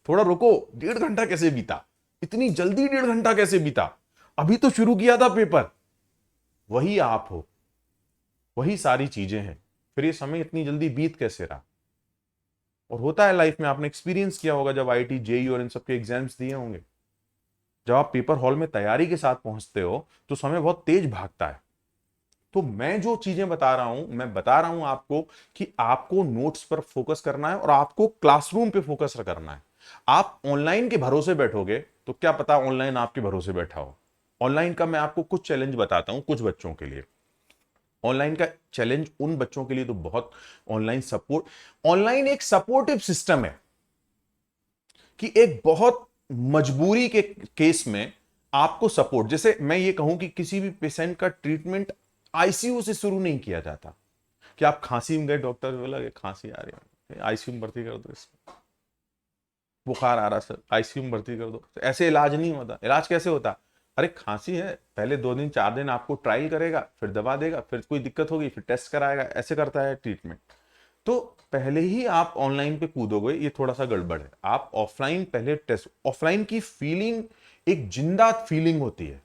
थोड़ा रुको, 1.5 घंटा कैसे बीता, इतनी जल्दी 1.5 घंटा कैसे बीता, अभी तो शुरू किया था पेपर। वही आप हो, वही सारी चीजें हैं। फिर ये समय इतनी जल्दी बीत कैसे रहा? और होता है लाइफ में, आपने एक्सपीरियंस किया होगा जब आईटी जेई और इन सबके एग्जाम्स दिए होंगे। जब आप पेपर हॉल में तैयारी के साथ पहुंचते हो तो समय बहुत तेज भागता है। तो मैं जो चीजें बता रहा हूं, मैं बता रहा हूं आपको कि आपको नोट्स पर फोकस करना है और आपको क्लासरूम पे फोकस करना है। आप ऑनलाइन के भरोसे बैठोगे तो क्या पता ऑनलाइन आपके भरोसे बैठा हो। ऑनलाइन का मैं आपको कुछ चैलेंज बताता हूं कुछ बच्चों के लिए। ऑनलाइन का चैलेंज उन बच्चों के लिए तो बहुत, ऑनलाइन एक सपोर्टिव सिस्टम है कि एक बहुत मजबूरी के केस में आपको सपोर्ट, जैसे मैं ये कहूं कि किसी भी पेशेंट का ट्रीटमेंट आईसीयू से शुरू नहीं किया जाता कि आप खांसी में गए, डॉक्टर बोला कि खांसी आ रही है, आईसीयू में भर्ती कर दो, इसको बुखार आ रहा सर, आईसीयू में भर्ती कर दो। तो ऐसे इलाज नहीं होता। इलाज कैसे होता? अरे खांसी है, पहले 2 दिन 4 दिन आपको ट्रायल करेगा, फिर दवा देगा, फिर कोई दिक्कत होगी फिर टेस्ट कराएगा, ऐसे करता है ट्रीटमेंट। तो पहले ही आप ऑनलाइन पे कूदोगे, ये थोड़ा सा गड़बड़ है। आप ऑफलाइन पहले टेस्ट, ऑफलाइन की फीलिंग एक जिंदा फीलिंग होती है।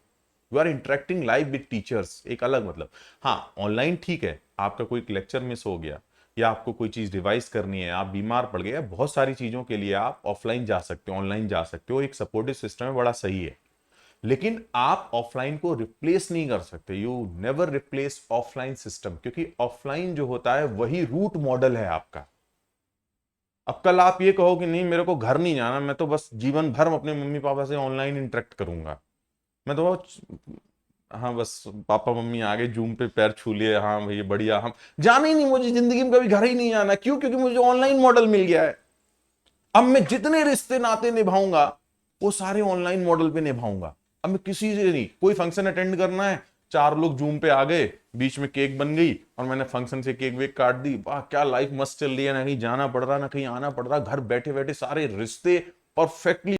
You are interacting live with teachers, एक अलग मतलब। हाँ ऑनलाइन ठीक है, आपका कोई लेक्चर मिस हो गया या आपको कोई चीज रिवाइज करनी है, आप बीमार पड़ गए, बहुत सारी चीजों के लिए आप ऑफलाइन जा सकते हो, ऑनलाइन जा सकते हो, एक सपोर्टिव सिस्टम है, बड़ा सही है। लेकिन आप ऑफलाइन को रिप्लेस नहीं कर सकते, you never replace offline system, क्योंकि ऑफलाइन जो होता है वही रूट मॉडल है आपका। अब कल आप ये कहो कि नहीं मेरे को घर नहीं जाना, मैं तो बस जीवन भर अपने मम्मी पापा से ऑनलाइन इंटरेक्ट करूंगा, मैं तो हाँ बस पापा मम्मी आ गए जूम पे पैर छू लिए, हाँ भैया बढ़िया, हम जाना ही नहीं, मुझे जिंदगी में कभी घर ही नहीं जाना, क्यों? क्योंकि मुझे ऑनलाइन मॉडल मिल गया है। अब मैं जितने रिश्ते नाते निभाऊंगा वो सारे ऑनलाइन मॉडल पे निभाऊंगा। अब मैं किसी से नहीं, कोई फंक्शन अटेंड करना है, 4 लोग जूम पे आ गए, बीच में केक बन गई और मैंने फंक्शन से केक वेक काट दी, वाह क्या लाइफ मस्त चल रही है, ना कहीं जाना पड़ रहा ना कहीं आना पड़ रहा, घर बैठे बैठे सारे रिश्ते परफेक्टली